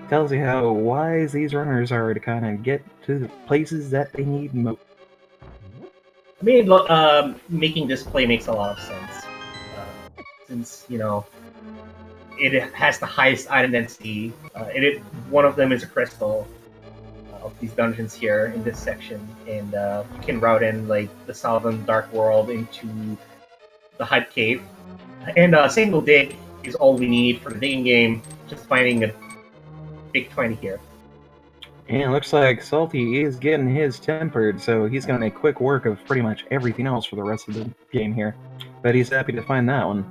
Tells you how wise these runners are to kind of get to the places that they need most. I mean, making this play makes a lot of sense. Since, it has the highest item density. One of them is a crystal of these dungeons here in this section, and you can route in like the Southern Dark World into the Hype Cave. And single dig is all we need for the digging game. Just finding a big 20 here. And it looks like Salty is getting his tempered, so he's gonna make quick work of pretty much everything else for the rest of the game here. But he's happy to find that one.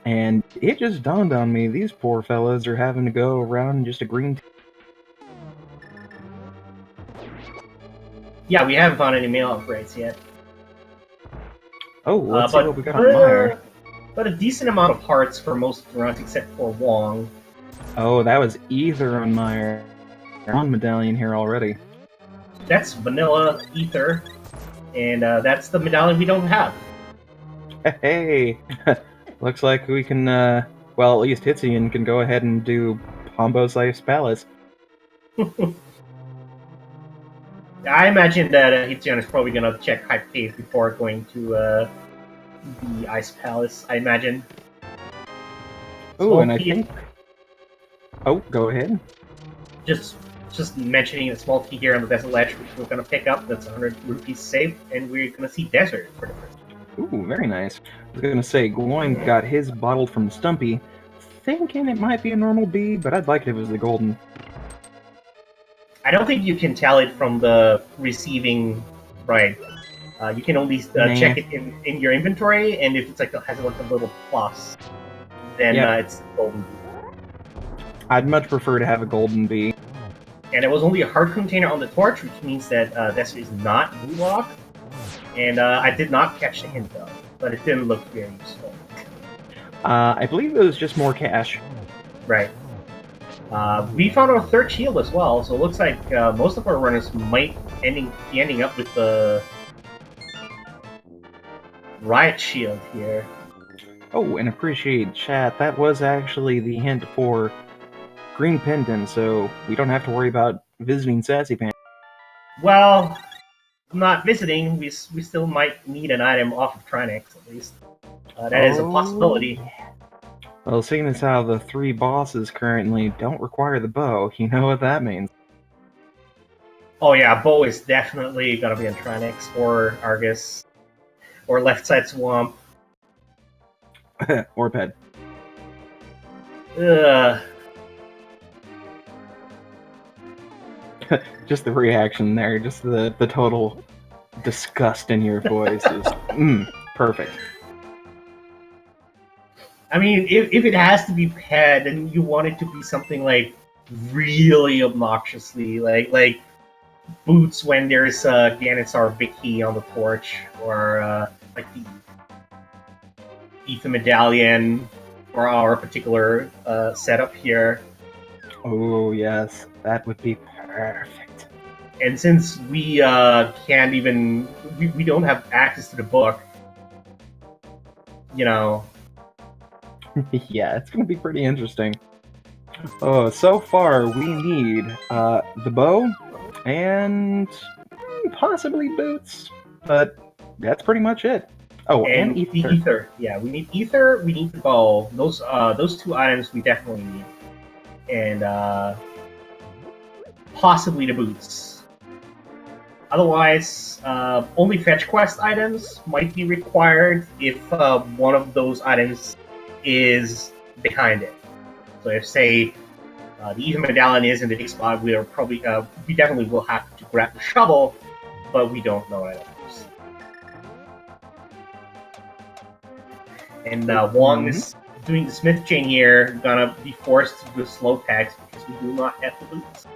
And it just dawned on me, these poor fellas are having to go around just a green... Yeah, we haven't found any mail upgrades yet. Oh, let's see what we got on Meyer. But a decent amount of parts for most of the runs except for Wong. Oh, that was Ether on Meyer. On medallion here already. That's Vanilla Ether, and that's the medallion we don't have. Hey! Looks like we can, well, at least Hitzian can go ahead and do Pombo's Life's Palace. I imagine that Hitzion is probably going to check Hype Cave before going to the Ice Palace, I imagine. Oh, and I think... Oh, go ahead. Just mentioning a small key here on the Desert Ledge, which we're going to pick up. That's 100 rupees safe, and we're going to see Desert for the first time. Ooh, very nice. I was going to say, Gloin got his bottled from Stumpy, thinking it might be a normal B, but I'd like it if it was the golden. I don't think you can tell it from the receiving, right? You can only check it in your inventory, and if it's like has like a little plus, then it's golden. I'd much prefer to have a golden B. And it was only a hard container on the torch, which means that this is not blue lock. And I did not catch the hint though, but it didn't look very useful. I believe it was just more cash. Right. We found our third shield as well, so it looks like most of our runners might be ending up with the riot shield here. Oh, and appreciate chat. That was actually the hint for Green Pendant, so we don't have to worry about visiting Sassy Pants. Well, not visiting. We still might need an item off of Trinex at least. That is a possibility. Well, seeing as how the 3 bosses currently don't require the bow, you know what that means. Oh yeah, bow is definitely gonna be on Trinex or Argus or Left Side Swamp or Ped. Just the reaction there, just the total disgust in your voice is perfect. I mean, if it has to be Ped, then you want it to be something like really obnoxiously like Boots when there's Ganondorf Vicky on the torch, or like the Ether Medallion for our particular setup here. Oh yes, that would be perfect. And since we can't even, we don't have access to the book, you know. Yeah, it's gonna be pretty interesting. Oh, so far we need the bow and possibly boots, but that's pretty much it. Oh, and ether. The ether. Yeah, we need ether. We need the bow. Those 2 items we definitely need, and possibly the boots. Otherwise, only fetch quest items might be required if one of those items is behind it. So if, say, the Ether Medallion is in the big spot, we definitely will have to grab the shovel, but we don't know that. And Wong is doing the Smith chain here, gonna be forced to do slow tags because we do not have the boots.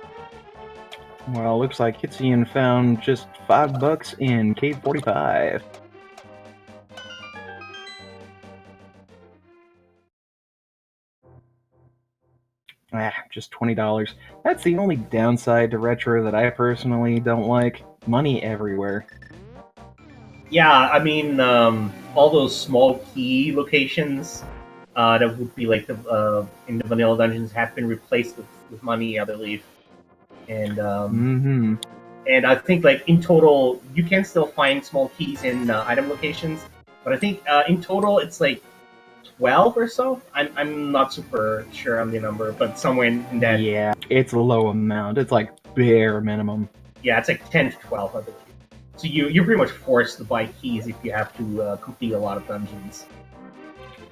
Well, looks like Hitzian found just $5 in Cave 45. Just $20. That's the only downside to Retro that I personally don't like. Money everywhere. Yeah, I mean, all those small key locations that would be like the in the vanilla dungeons have been replaced with money, I believe. And and I think like in total you can still find small keys in item locations, but I think in total it's like 12 or so. I'm not super sure on the number, but somewhere in that. Yeah, it's a low amount. It's like bare minimum. Yeah, it's like 10 to 12, I believe. So you're pretty much forced to buy keys if you have to complete a lot of dungeons.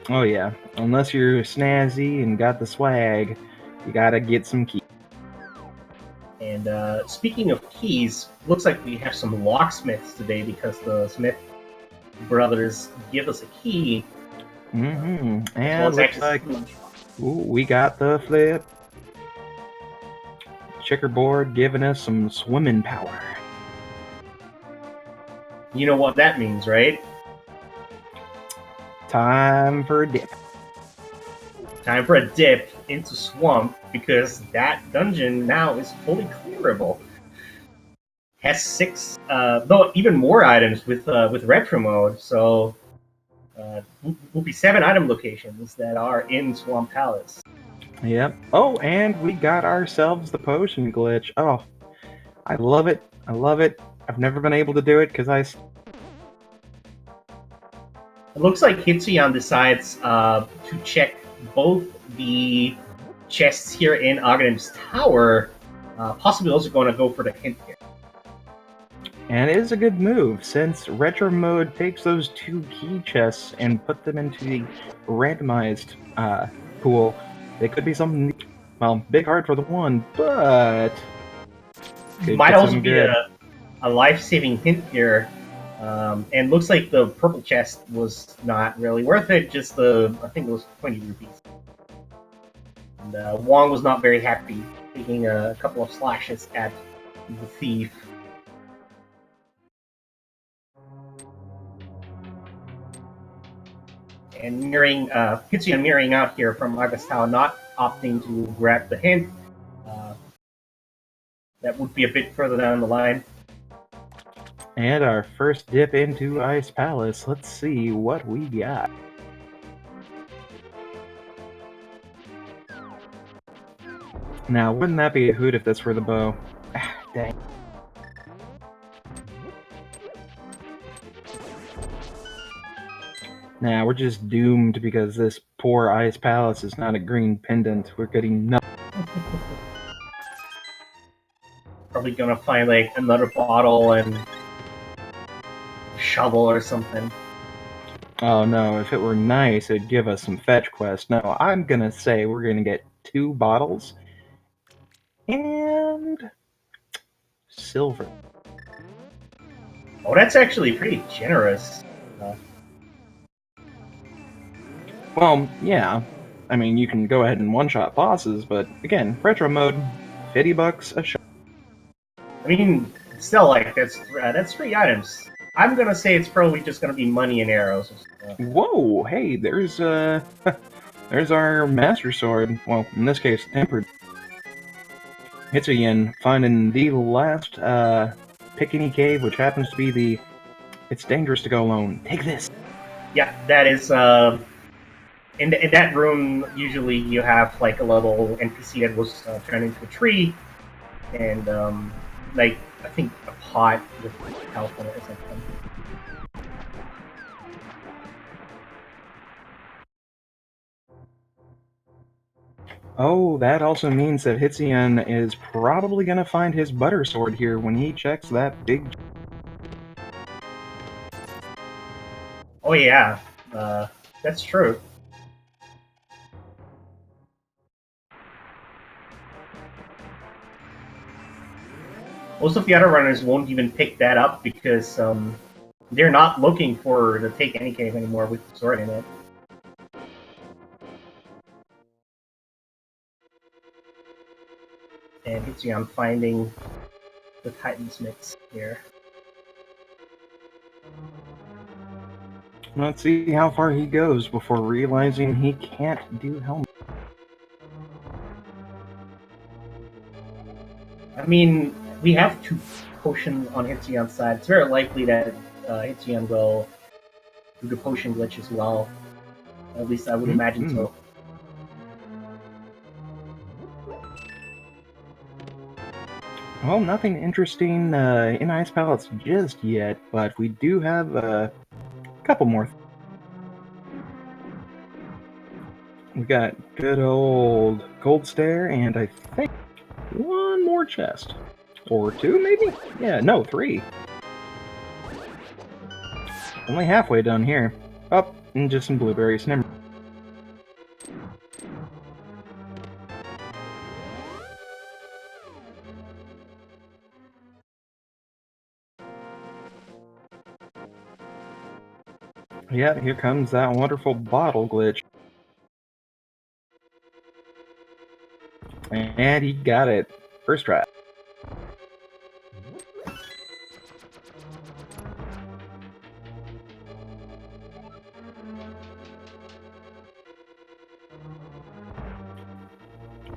Oh yeah, unless you're snazzy and got the swag, you gotta get some keys. And speaking of keys, looks like we have some locksmiths today because the Smith brothers give us a key. Mm-hmm. As well And as looks access. like we got the flip. Checkerboard giving us some swimming power. You know what that means, right? Time for a dip. Time for a dip into Swamp because that dungeon now is fully clearable. Has 6, though even more items with retro mode. So will be 7 item locations that are in Swamp Palace. Yep. Oh, and we got ourselves the potion glitch. Oh, I love it. I love it. I've never been able to do it because It looks like Hitsuyan decides to check both the chests here in Aghanim's Tower, possibly also going to go for the hint here. And it is a good move, since retro mode takes those 2 key chests and put them into the randomized pool. They could be something, well, big hard for the one, but could Might get also some be good. a life-saving hint here. And looks like the purple chest was not really worth it, just I think it was 20 rupees. And Wong was not very happy, taking a couple of slashes at the thief. And Hitsuyan mirroring out here from Agastao, not opting to grab the hint. That would be a bit further down the line. And our first dip into Ice Palace. Let's see what we got. Now, wouldn't that be a hoot if this were the bow? Dang. Nah, we're just doomed because this poor Ice Palace is not a green pendant. We're getting nothing. Probably gonna find like another bottle and shovel or something. Oh no, if it were nice, it'd give us some fetch quests. No, I'm gonna say we're gonna get 2 bottles and silver. Oh, that's actually pretty generous. Well, yeah. I mean, you can go ahead and one-shot bosses, but again, retro mode, 50 bucks a shot. I mean, still, like that's 3 items. I'm gonna say it's probably just gonna be money and arrows. Whoa, hey, there's there's our master sword. Well, in this case, tempered. Hitsuyin finding the last Pikini cave, which happens to be the "It's dangerous to go alone. Take this." Yeah, that is. In that room, usually you have like a little NPC that was turned into a tree, and like I think a pot with health in it or something. Oh, that also means that Hitsuyin is probably gonna find his butter sword here when he checks that big. Oh yeah, that's true. Most of the other runners won't even pick that up because they're not looking for the Take Any Cave anymore with the sword in it. And Hitsuyan finding the Titansmiths here. Let's see how far he goes before realizing he can't do helmet. I mean, we have 2 potions on Hitsuyan's side. It's very likely that Hitsuyan will do the potion glitch as well. At least I would imagine so. Well, nothing interesting in Ice Palace just yet, but we do have a couple more. We got good old Gold Stare, and I think 1 more chest. Or 2, maybe? Yeah, no, 3. Only halfway done here. Oh, and just some blueberries. Never. Yeah, here comes that wonderful bottle glitch. And he got it. First try.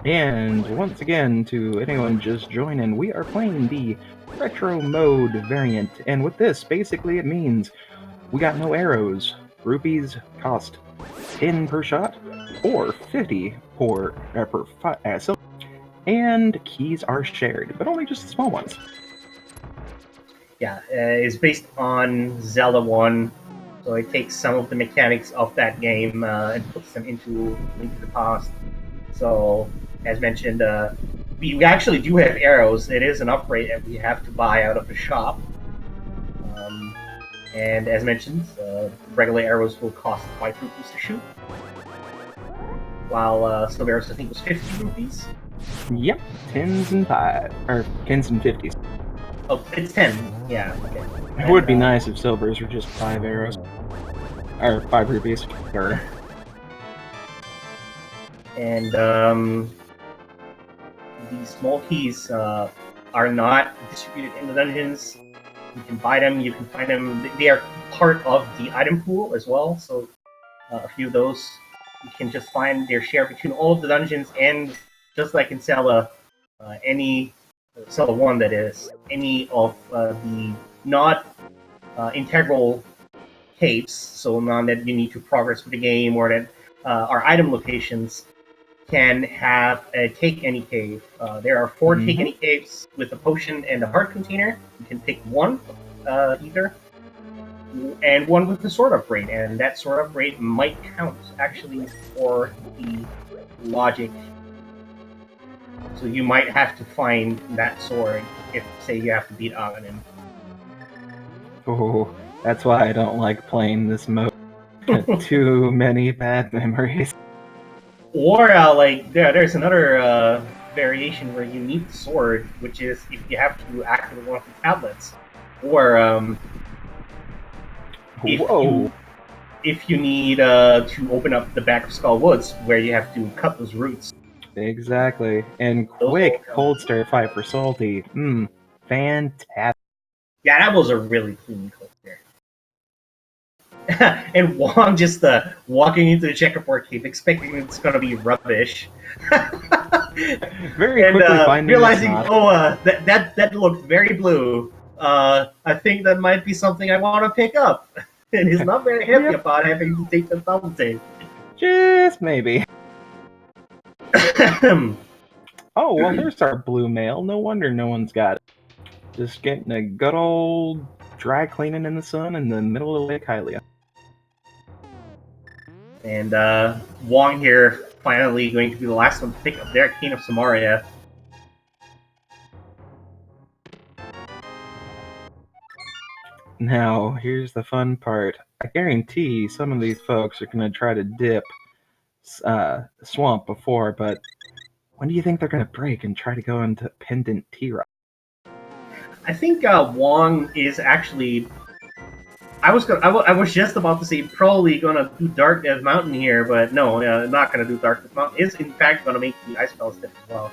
And once again, to anyone just joining, we are playing the retro mode variant. And with this, basically it means we got no arrows. Rupees cost 10 per shot, or 50 per silver. And keys are shared, but only just the small ones. Yeah, it's based on Zelda 1, so it takes some of the mechanics of that game and puts them into Link to the Past. So, as mentioned, we actually do have arrows. It is an upgrade that we have to buy out of the shop. And as mentioned, regular arrows will cost 5 rupees to shoot, while silver arrows I think was 50 rupees. Yep, 10s and 50s. Oh, it's 10. Yeah. Okay. It would be nice if silvers were just 5 arrows. Or 5 rupees. Sure. And the small keys are not distributed in the dungeons. You can buy them, you can find them. They are part of the item pool as well, so a few of those you can just find their share between all of the dungeons, and just like in Zelda, Zelda 1 that is, any of the not integral caves, so none that you need to progress with the game or that are item locations, can have a Take Any Cave. There are 4 Take Any Caves with a potion and a heart container. You can pick one, either, and one with the sword upgrade, and that sword upgrade might count actually for the logic. So you might have to find that sword if, say, you have to beat Aghanim. Oh, that's why I don't like playing this mode. Too many bad memories. Or, there's another variation where you need the sword, which is if you have to activate one of the tablets. Or, if you need to open up the back of Skull Woods, where you have to cut those roots. Exactly. And quick cold stir fight for Salty. Fantastic. Yeah, that was a really clean cold stir. And Wong just walking into the checkerboard cave, expecting it's gonna be rubbish. Very quickly finding realizing, that looked very blue. I think that might be something I want to pick up. And he's not very happy about having to take the double tape. Just maybe. Oh, well, there's our blue mail. No wonder no one's got it. Just getting a good old dry cleaning in the sun in the middle of Lake Hylia. And Wong here, finally going to be the last one to pick up their King of Samaria. Now, here's the fun part. I guarantee some of these folks are going to try to dip Swamp before, but when do you think they're going to break and try to go into Pendant T-Rock? I think Wong is actually... I was just about to say probably gonna do Dark Death Mountain here, but no, not gonna do Dark Death Mountain. Is in fact gonna make the Ice Palace step as well.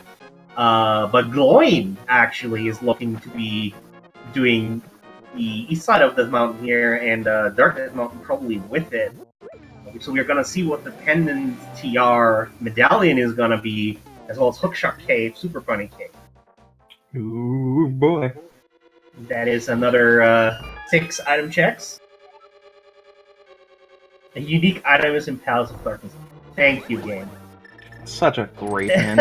But Gloin actually is looking to be doing the east side of the mountain here, and Dark Death Mountain probably with it. So we're gonna see what the Pendant TR medallion is gonna be, as well as Hookshot Cave, Super Bunny Cave. Ooh boy. That is another 6 item checks. A unique item is in Palace of Darkness. Thank you, game. Such a great man.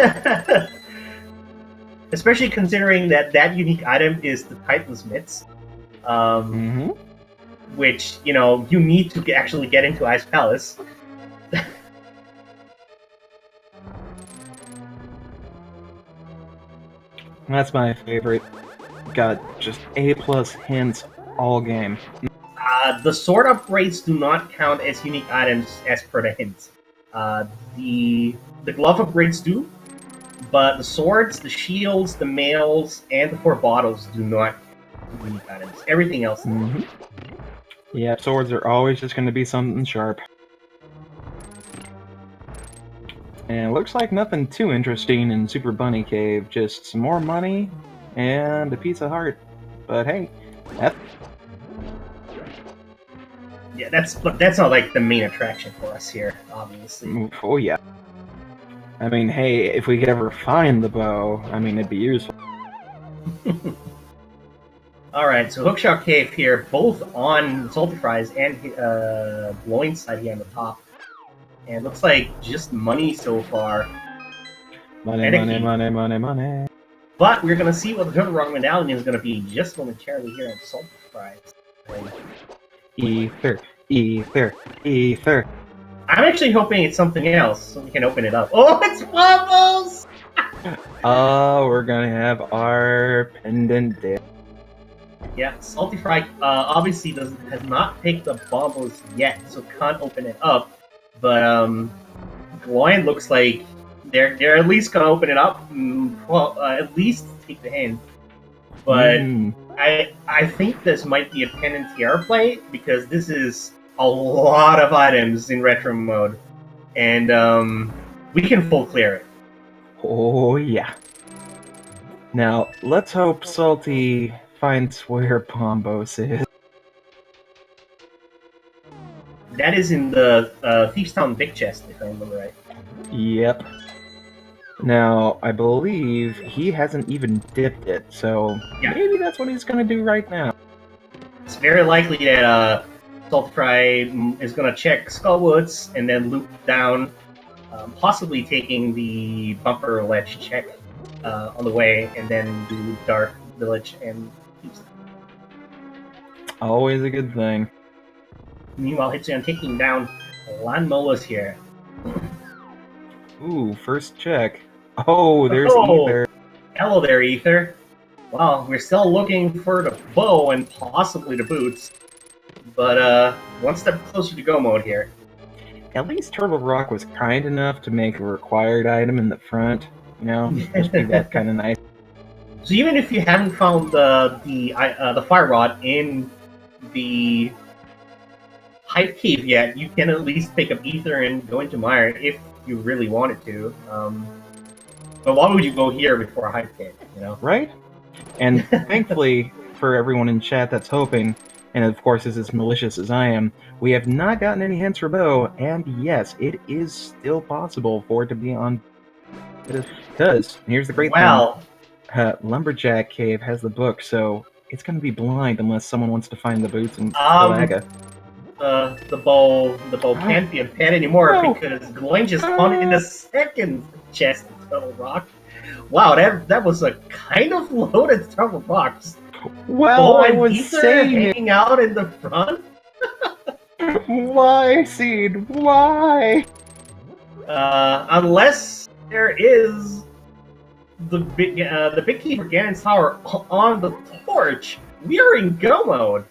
Especially considering that unique item is the Titan's Mitts. Which, you need to actually get into Ice Palace. That's my favorite. Got just A+ hints all game. The sword upgrades do not count as unique items as per the hints. The glove upgrades do, but the swords, the shields, the mails, and the 4 bottles do not count unique items. Everything else. Yeah, swords are always just going to be something sharp. And it looks like nothing too interesting in Super Bunny Cave, just some more money and a piece of heart. But hey, that's... Yeah, that's not like the main attraction for us here, obviously. Oh yeah. I mean, hey, if we could ever find the bow, I mean, it'd be useful. Alright, so Hookshot Cave here, both on Salty Fries and Glowing side here on the top. And looks like just money so far. Money, And a money, key. money, money, money. But we're gonna see what the Turtle Rock Medallion is gonna be just momentarily here on Salty Fries. Ether, ether, ether. I'm actually hoping it's something else, so we can open it up. Oh, it's Bubbles! Oh, we're gonna have our pendant dip. Yeah, Salty Fry obviously has not picked the Bubbles yet, so can't open it up. But Gloin looks like they're at least gonna open it up. Well, at least take the hint. But I think this might be a pen and tiara play because this is a lot of items in retro mode, and we can full clear it. Oh yeah. Now let's hope Salty finds where Bombos is. That is in the Thieves Town big chest, if I remember right. Yep. Now, I believe he hasn't even dipped it, so Yeah. maybe that's what he's gonna do right now. It's very likely that Salty Fry is going to check Skullwoods and then loop down, possibly taking the bumper ledge check on the way, and then do Dark Village and Thieves Town. Always a good thing. Meanwhile, Hitsuyan taking down Lanmolas here. Ooh, first check. Oh, there's Oh! Ether. Hello there, Ether. Well, we're still looking for the bow and possibly the boots, but one step closer to go mode here. At least Turtle Rock was kind enough to make a required item in the front. You know, just be that kind of nice. So even if you haven't found the fire rod in the Hive Cave yet, you can at least pick up Ether and go into Mire if you really wanted to. But why would you go here before a Hive Cave? You know, right? And thankfully, for everyone in chat that's hoping, and of course is as malicious as I am, we have not gotten any hints for Bow, and yes, it is still possible for it to be on. Because here's the great thing: Lumberjack Cave has the book, so it's going to be blind unless someone wants to find the boots and Galaga. The bow can't be a pet anymore because Gloin just found it in the second chest of Turtle Rock. Wow, that was a kind of loaded Turtle Rock. Well, I was saying hanging out in the front. Why, Seed? Why? Unless there is the big key for Ganon's Tower on the torch, we are in go mode.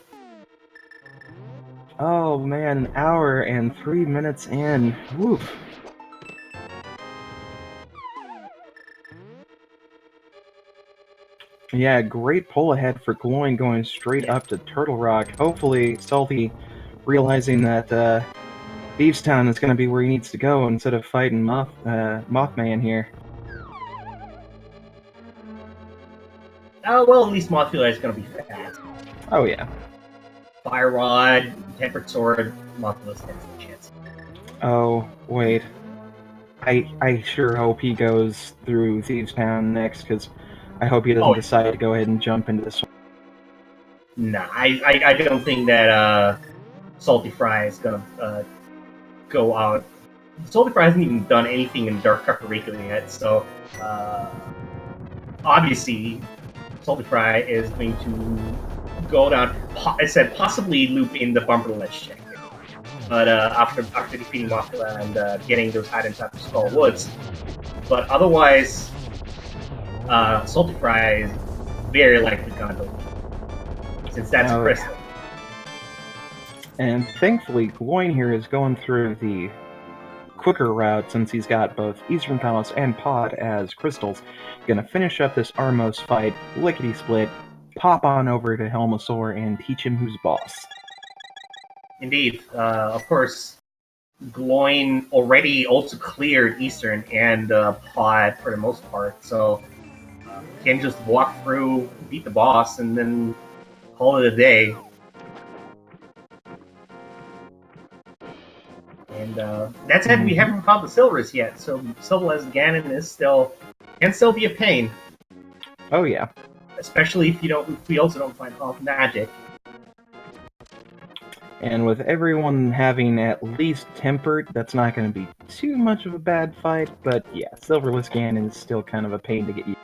Oh man, an hour and 3 minutes in. Woof. Yeah, great pull ahead for Gloin going straight up to Turtle Rock. Hopefully, Salty realizing that Thieves Town is going to be where he needs to go instead of fighting Mothman here. Oh, well, at least Mothula is going to be fast. Oh, yeah. Fire Rod, Tempered Sword, Mothula stands a chance. Oh, wait. I sure hope he goes through Thieves Town next, because I hope he doesn't decide to go ahead and jump into this one. Nah, I don't think that Salty Fry is going to go out. Salty Fry hasn't even done anything in Dark Kakariko yet, so obviously Salty Fry is going to go down. I said possibly loop in the bumper ledge check, but after defeating Mothula and getting those items after Skull Woods. But otherwise, Salty Fry is very likely gonna go, since that's a crystal. And thankfully, Gloin here is going through the quicker route since he's got both Eastern Palace and Pod as crystals. Gonna finish up this Armos fight, lickety-split, pop on over to Helmosaur and teach him who's boss. Indeed. Of course, Gloin already also cleared Eastern and Pod for the most part, so you can just walk through, beat the boss, and then call it a day. And that said, we haven't found the silvers yet, so Silverless Ganon can still be a pain. Oh yeah. Especially if we also don't find off magic. And with everyone having at least tempered, that's not going to be too much of a bad fight. But yeah, Silverless Ganon is still kind of a pain to get used.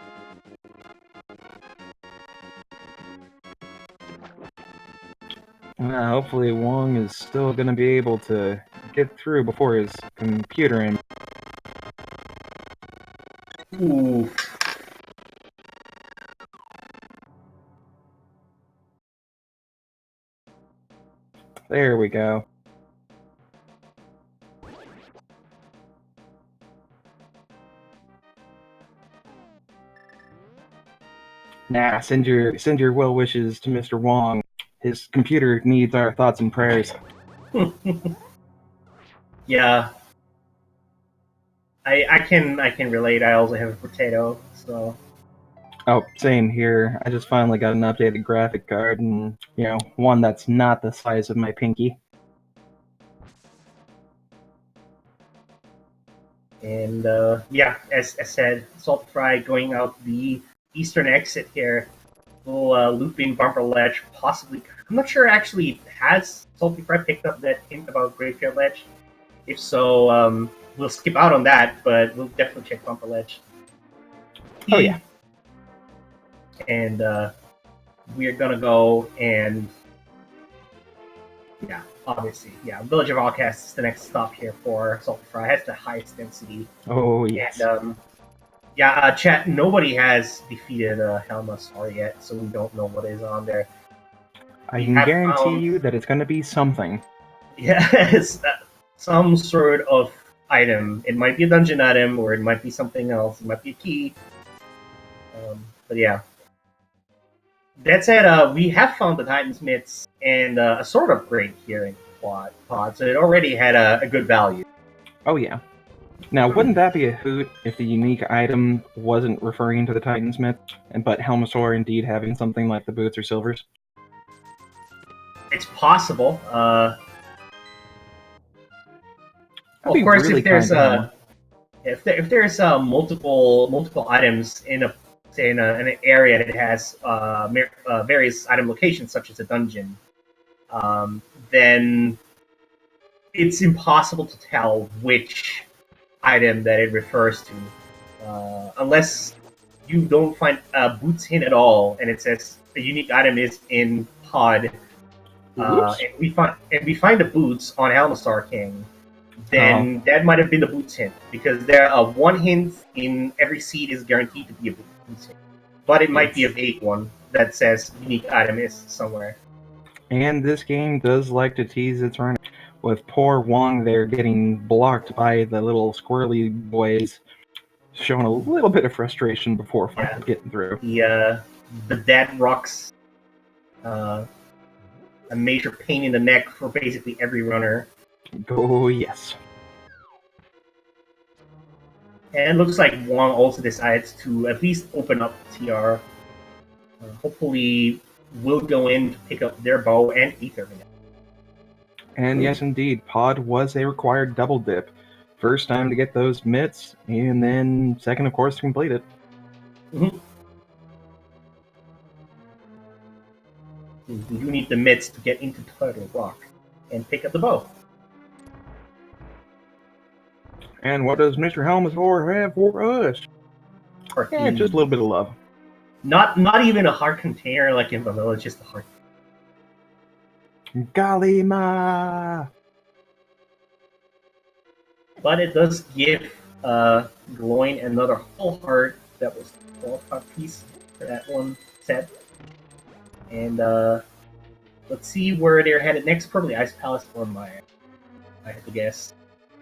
Hopefully Wong is still going to be able to get through before his computer and. Ooh. There we go. Nah, send your well wishes to Mr. Wong. His computer needs our thoughts and prayers. Yeah. I can relate. I also have a potato, so. Oh, same here. I just finally got an updated graphic card, and one that's not the size of my pinky. And yeah, as said, Salt Fry going out the eastern exit here. Little looping bumper ledge, possibly. I'm not sure actually has Salty Fry picked up that hint about Graveyard Ledge. If so, we'll skip out on that, but we'll definitely check bumper ledge. Oh yeah. And we're gonna go and yeah, obviously, yeah. Village of Outcasts is the next stop here for Salty Fry. It has the highest density. Oh yes. And yeah, chat. Nobody has defeated Helmasaur yet, so we don't know what is on there. I can guarantee you that it's going to be something. Yeah, it's some sort of item. It might be a dungeon item, or it might be something else. It might be a key. But yeah. That said, we have found the Titan's Mitts and a sword upgrade here in Pod, so it already had a good value. Oh yeah. Now, wouldn't that be a hoot if the unique item wasn't referring to the Titan's Myth, but Helmasaur indeed having something like the boots or silvers? It's possible. Of course, really if there's multiple items in an area that has various item locations, such as a dungeon, then it's impossible to tell which item that it refers to, unless you don't find a boots hint at all, and it says a unique item is in Pod, and we find the boots on Helmasaur King. Then that might have been the boots hint, because there one hint in every seed is guaranteed to be a boots hint, but it might be a vague one that says unique item is somewhere. And this game does like to tease its runner, with poor Wong there getting blocked by the little squirrely boys, showing a little bit of frustration before finally getting through. The dead rocks, a major pain in the neck for basically every runner. Oh yes. And it looks like Wong also decides to at least open up TR. Hopefully, we'll go in to pick up their bow and ether. And yes, indeed, Pod was a required double dip. First time to get those mitts, and then second, of course, to complete it. Mm-hmm. We do need the mitts to get into Turtle Rock and pick up the bow. And what does Mr. Helmasaur have for us? Yeah, just a little bit of love. Not even a heart container like in vanilla, just a heart. Golly ma! But it does give Gloin another whole heart. That was a 12 piece for that one set. And let's see where they're headed next. Probably Ice Palace or Maya. I have to guess.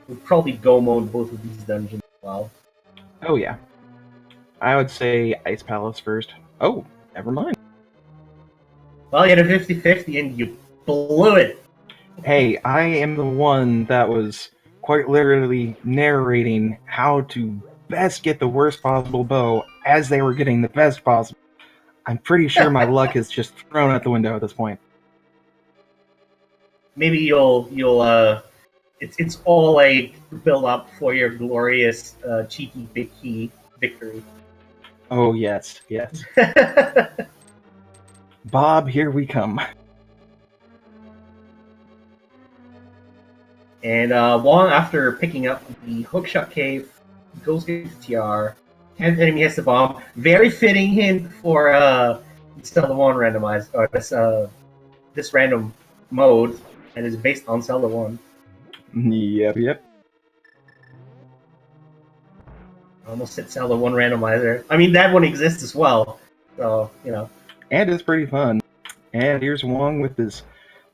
We'll probably go mode both of these dungeons as well. Oh yeah. I would say Ice Palace first. Oh, never mind. Well, you had a 50-50 and you blew it. Hey, I am the one that was quite literally narrating how to best get the worst possible bow as they were getting the best possible. I'm pretty sure my luck is just thrown out the window at this point. Maybe you'll it's all like build up for your glorious cheeky big key victory. Oh, yes, yes. Bob, here we come. And Wong, after picking up the hookshot cave, goes to TR. 10th enemy has the bomb. Very fitting hint for Zelda 1 randomized, or this random mode, and is based on Zelda 1. Yep. Almost hit Zelda 1 randomizer. I mean, that one exists as well, so, you know. And it's pretty fun. And here's Wong with his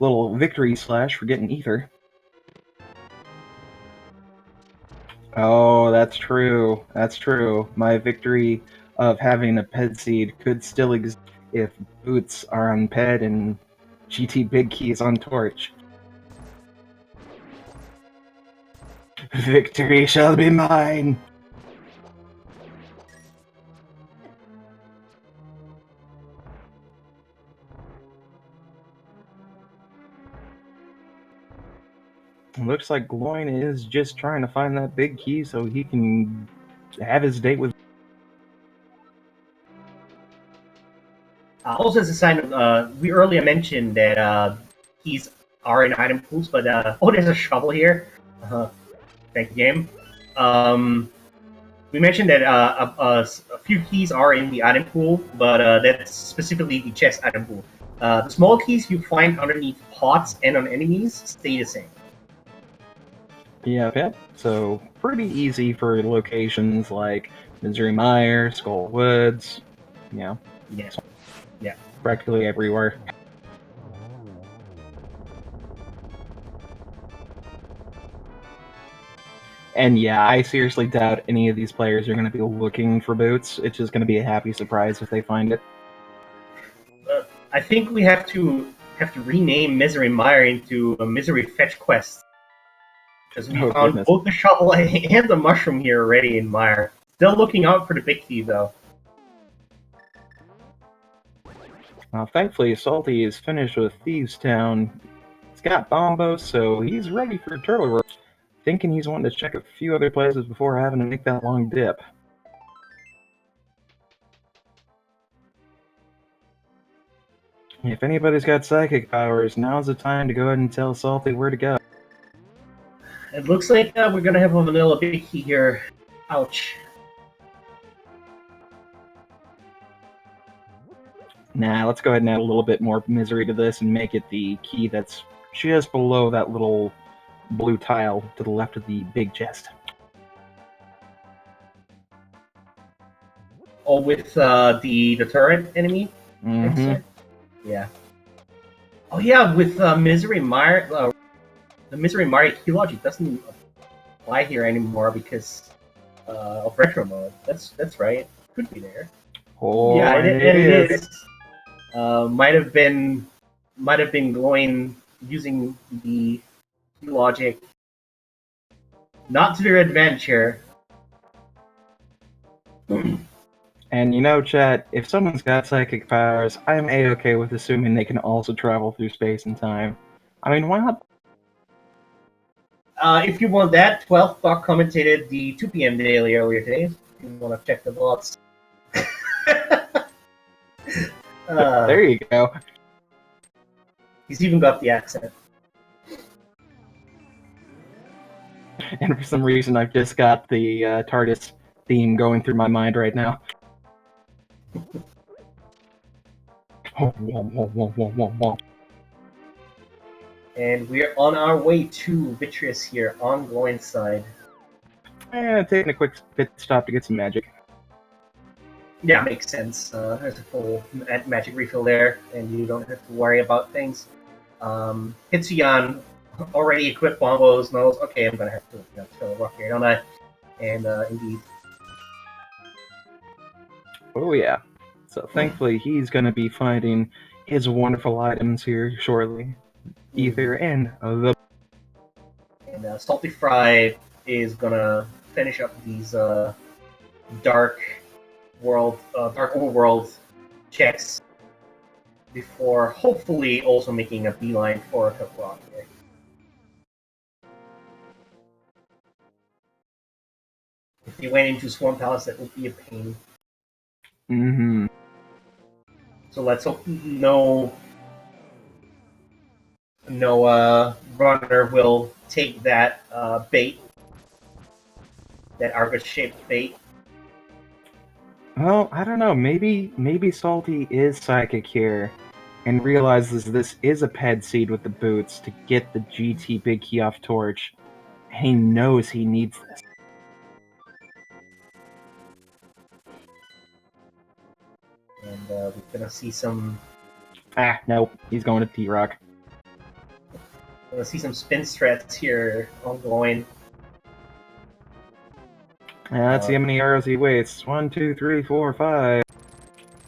little victory slash for getting ether. Oh, that's true. That's true. My victory of having a ped seed could still exist if boots are on ped and GT Big Key is on torch. Victory shall be mine! Looks like Gloin is just trying to find that big key so he can have his date with. Also, as a sign of, we earlier mentioned that keys are in item pools, but oh, there's a shovel here. Thank you, game. We mentioned that a few keys are in the item pool, but that's specifically the chest item pool. The small keys you find underneath pots and on enemies stay the same. Yep. So, pretty easy for locations like Missouri Mire, Skull Woods, Yeah. Practically everywhere. And yeah, I seriously doubt any of these players are going to be looking for boots. It's just going to be a happy surprise if they find it. I think we have to rename Misery Mire into a Misery Fetch Quest. Because we found goodness. Both the shovel and the mushroom here already in Mire. Still looking out for the big key, though. Thankfully, Salty is finished with Thieves Town. He's got Bombo, so he's ready for Turtle Roast. Thinking he's wanting to check a few other places before having to make that long dip. If anybody's got psychic powers, now's the time to go ahead and tell Salty where to go. It looks like we're gonna have a vanilla big key here. Ouch. Nah, let's go ahead and add a little bit more misery to this and make it the key that's just below that little blue tile to the left of the big chest. Oh, with the turret enemy? Mm-hmm. Yeah. Oh yeah, with Misery Mire, the Misery Mire key logic doesn't apply here anymore because of retro mode. That's right. Could be there. Oh, yeah, it is. Might have been going using the key logic not to their adventure. And you know, chat, if someone's got psychic powers, I'm a-okay with assuming they can also travel through space and time. I mean, why not? If you want that, 12 Buck commentated the 2 p.m. daily earlier today. If you want to check the bots. There you go. He's even got the accent. And for some reason, I've just got the TARDIS theme going through my mind right now. And we're on our way to Vitreous here on Gloin's side. Taking a quick pit stop to get some magic. Yeah, makes sense. There's a full magic refill there, and you don't have to worry about things. Hitsuyan already equipped bombos, knows, okay, I'm gonna have to kill a rock here, don't I? And indeed. Oh yeah. So thankfully he's gonna be finding his wonderful items here shortly. ether, and the. And Salty Fry is gonna finish up these dark dark overworld checks before hopefully also making a beeline for Kaplok here. If he went into Swarm Palace, that would be a pain. Mm-hmm. So let's hope no runner will take that bait, that Argus-shaped bait. Well, I don't know. Maybe Salty is psychic here, and realizes this is a ped seed with the boots to get the GT Big Key off Torch. He knows he needs this. And we're gonna see some Nope. He's going to T-Rock. spin strats here ongoing. Let's see how many arrows he wastes. 1, 2, 3, 4, 5.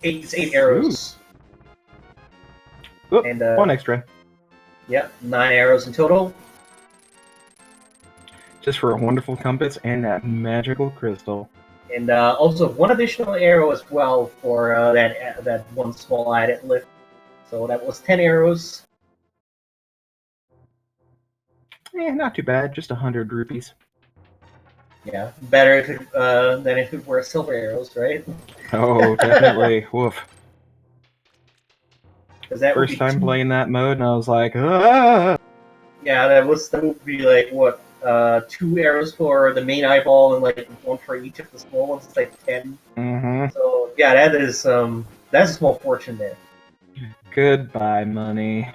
Eight arrows. Oop, And one extra. Yep, 9 arrows in total. Just for a wonderful compass and that magical crystal. And also 1 additional arrow as well for that 1 small added lift. So that was 10 arrows. Not too bad. Just 100 rupees. Yeah, better if it, than if it were silver arrows, right? Oh, definitely. Woof. That First time playing that mode, and I was like, ah! Yeah, that would be like what 2 arrows for the main eyeball and like 1 for each of the small ones. It's like 10. Mm-hmm. So yeah, that's a small fortune there. Goodbye, money.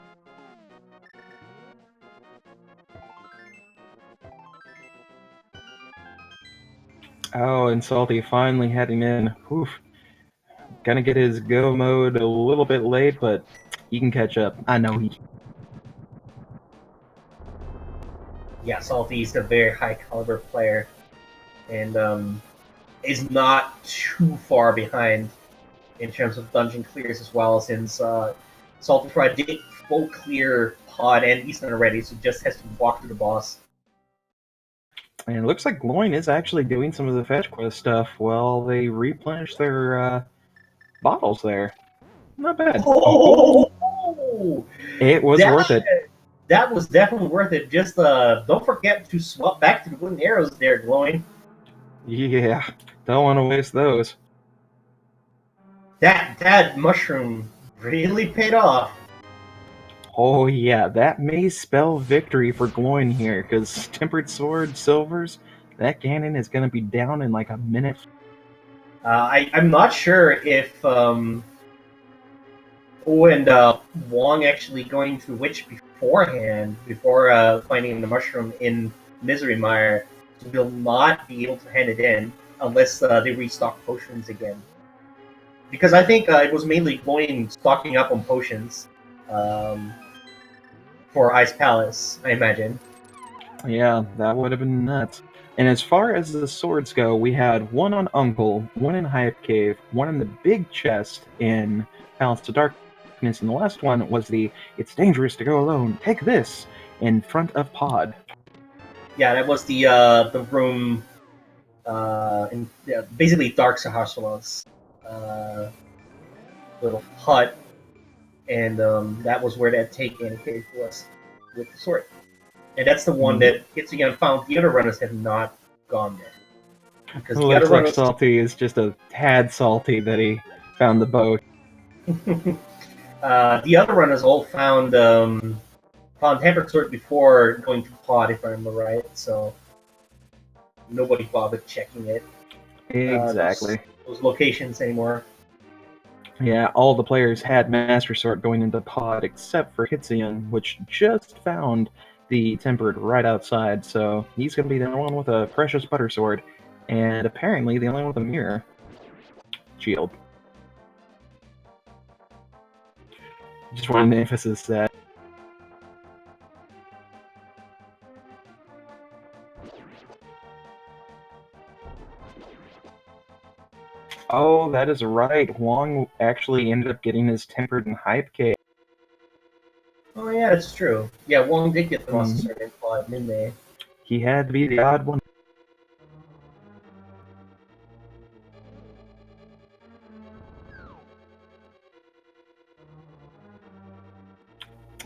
Oh, and Salty finally heading in. Oof. Gonna get his go mode a little bit late, but he can catch up. I know he can. Yeah, Salty's a very high caliber player, and is not too far behind in terms of dungeon clears as well, since Salty Fry did full clear Pod and Eastern already, so just has to walk to the boss. And it looks like Gloin is actually doing some of the fetch quest stuff while they replenish their bottles there. Not bad. Oh! It was worth it. That was definitely worth it. Just don't forget to swap back to the wooden arrows there, Gloin. Yeah, don't want to waste those. That mushroom really paid off. Oh yeah, that may spell victory for Gloin here, because Tempered Sword Silvers, that cannon is going to be down in like a minute. I'm not sure if and Wong actually going to Witch beforehand, before finding the mushroom in Misery Mire, will not be able to hand it in unless they restock potions again. Because I think it was mainly going stocking up on potions for Ice Palace, I imagine. Yeah, that would have been nuts. And as far as the swords go, we had 1 on Uncle, 1 in Hype Cave, 1 in the big chest in Palace of Darkness, and the last one was the "It's dangerous to go alone, take this" in front of Pod. Yeah, that was the room in basically Dark Sahasrara's little hut, and that was where that take-in cave was with the sword. And that's the one that Hitsuyan found. The other runners have not gone there. Because the other Looks like runners... Salty is just a tad salty that he found the boat. the other runners all found Tempered Sword before going to Pod, if I remember right. So nobody bothered checking it. Exactly. Those locations anymore. Yeah, all the players had Master Sword going into Pod except for Hitsuyan, which just found the Tempered right outside, so he's going to be the only one with a Precious Butter Sword, and apparently the only one with a mirror shield. Just wanted to emphasize that. Oh, that is right. Wong actually ended up getting his Tempered in Hype Cave. Oh yeah, that's true. Yeah, Wong did get the Monster Mhm. Sword in plot, didn't they? He had to be the odd one.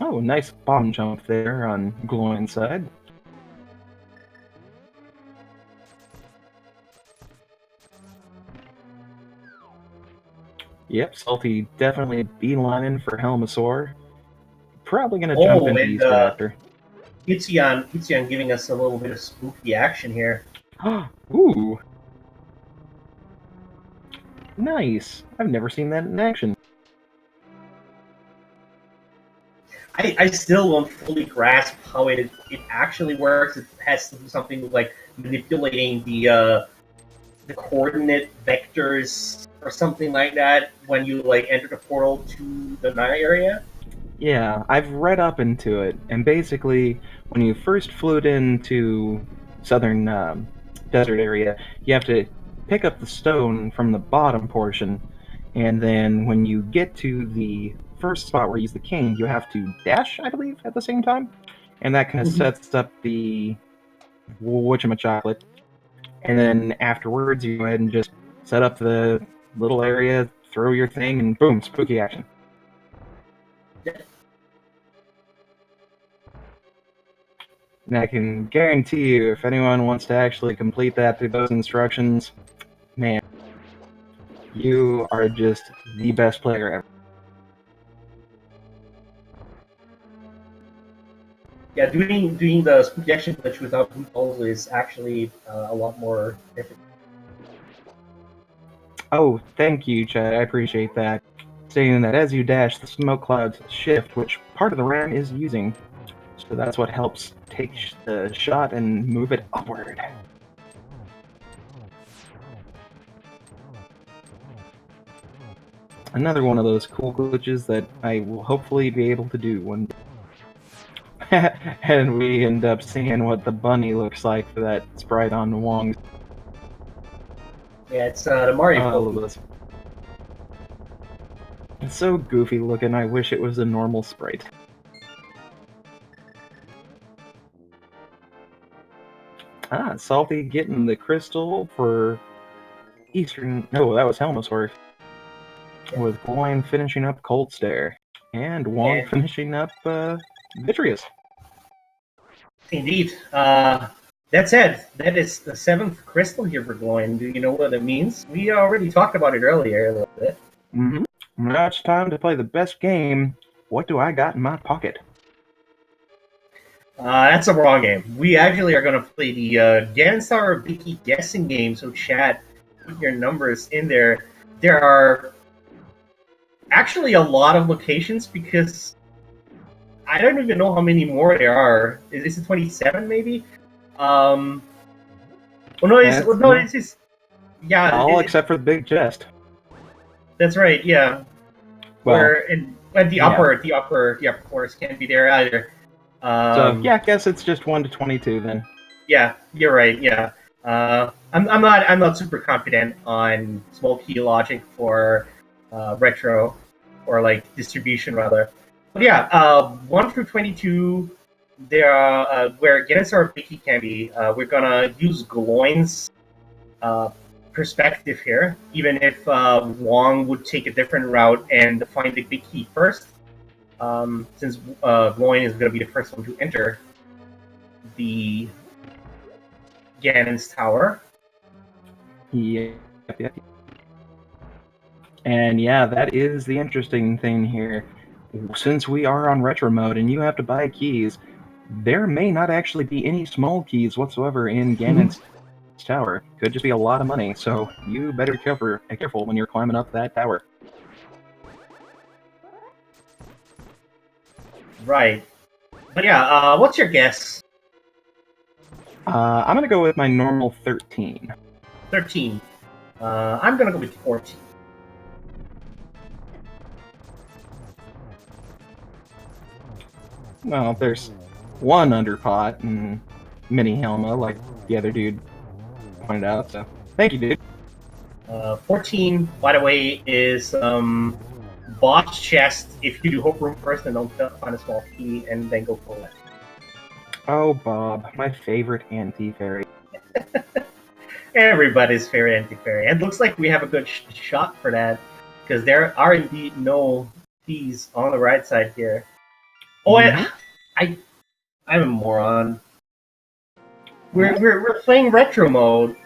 Oh, nice bomb jump there on Gloin's side. Yep, Salty definitely beelining for Helmasaur. Probably gonna jump Oh, into and Easter after. Hitzion giving us a little bit of spooky action here. Ooh, nice. I've never seen that in action. I still don't fully grasp how it actually works. It has to do something with like manipulating the coordinate vectors or something like that when you like enter the portal to the Naya area. Yeah, I've read up into it, and basically, when you first flew into southern desert area, you have to pick up the stone from the bottom portion, and then when you get to the first spot where you use the king, you have to dash, I believe, at the same time, and that kind of Mhm. sets up the whatchamacallit. And then afterwards, you go ahead and just set up the little area, throw your thing, and boom, spooky action. And I can guarantee you, if anyone wants to actually complete that through those instructions, man, you are just the best player ever. Yeah, doing the spooky action glitch without loopholes is actually a lot more difficult. Oh, thank you, Chad. I appreciate that. Stating that as you dash, the smoke clouds shift, which part of the ram is using. So that's what helps take the shot and move it upward. Another one of those cool glitches that I will hopefully be able to do one day. And we end up seeing what the bunny looks like for that sprite on Wong's. Yeah, it's the Mario All of Pokey. this. It's so goofy looking, I wish it was a normal sprite. Ah, Salty getting the crystal for Eastern. No, that was Helmasaur. With Gloin finishing up Cold Stare. And Wong And finishing up Vitreous. indeed, that said, that is the seventh crystal here for Gloin. Do you know what it means? We already talked about it earlier a little bit. Mm-hmm. Now it's time to play the best game. What do I got in my pocket? That's a wrong game. We actually are going to play the Ganstar Vicky guessing game. So, chat, put your numbers in there. There are actually a lot of locations because I don't even know how many more there are. Is it 27 maybe? Well, no, That's, it's just yeah. all except for the big chest. That's right. Yeah, Well, where and yeah. the upper course can't be there either. So, Um, yeah, I guess it's just 1 to 22 then. yeah, you're right. Yeah, I'm not super confident on small key logic for retro or like distribution rather. But yeah, 1 through 22. There are where Genesis Vicky can be. We're gonna use Gloin's uh, perspective here, even if Wong would take a different route and find the big key first, since Gloin is going to be the first one to enter the Ganon's tower. Yep, yep. And yeah, that is the interesting thing here. Since we are on retro mode and you have to buy keys, there may not actually be any small keys whatsoever in Ganon's tower. Could just be a lot of money, so you better be careful when you're climbing up that tower. Right. But yeah, what's your guess? I'm gonna go with my normal 13. 13. I'm going to go with 14. Well, there's one underpot and mini Helma, like the other dude pointed out, so thank you, dude. 14, by the way, is boss chest if you do hope room first and don't find a small key and then go for it. Oh, Bob, my favorite anti-fairy. Everybody's favorite anti-fairy. And it looks like we have a good shot for that, because there are indeed no keys on the right side here. Oh, I'm a moron. We're playing retro mode.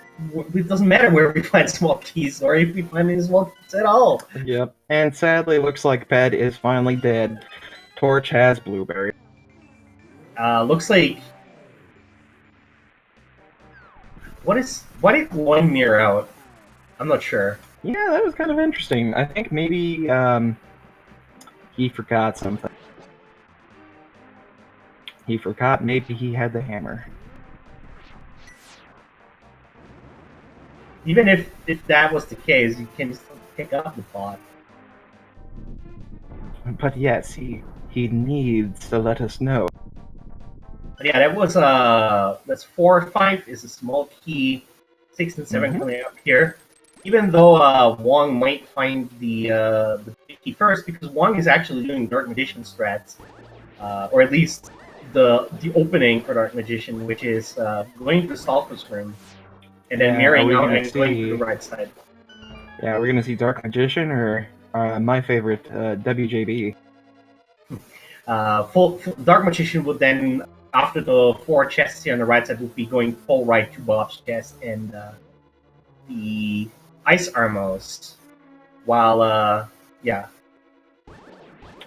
It doesn't matter where we find small keys or if we find any small keys at all. Yep. And sadly, looks like Ped is finally dead. Torch has Blueberry. Looks like. Why did one mirror out? I'm not sure. Yeah, that was kind of interesting. I think maybe he forgot something. He forgot maybe he had the hammer. Even if that was the case, you can still pick up the bot. But yes, he needs to let us know. But yeah, that was that's 4 or 5 is a small key, 6 and 7 coming up here. Even though Wong might find the big key first, because Wong is actually doing Dark Magician strats, or at least the opening for Dark Magician, which is going to the Sulphur's room and then mirroring out and going to the right side. Yeah, we're gonna see Dark Magician or my favorite WJB. Full Dark Magician would then, after the 4 chests here on the right side, would be going full right to Bob's chest and the Ice Armos. While, yeah.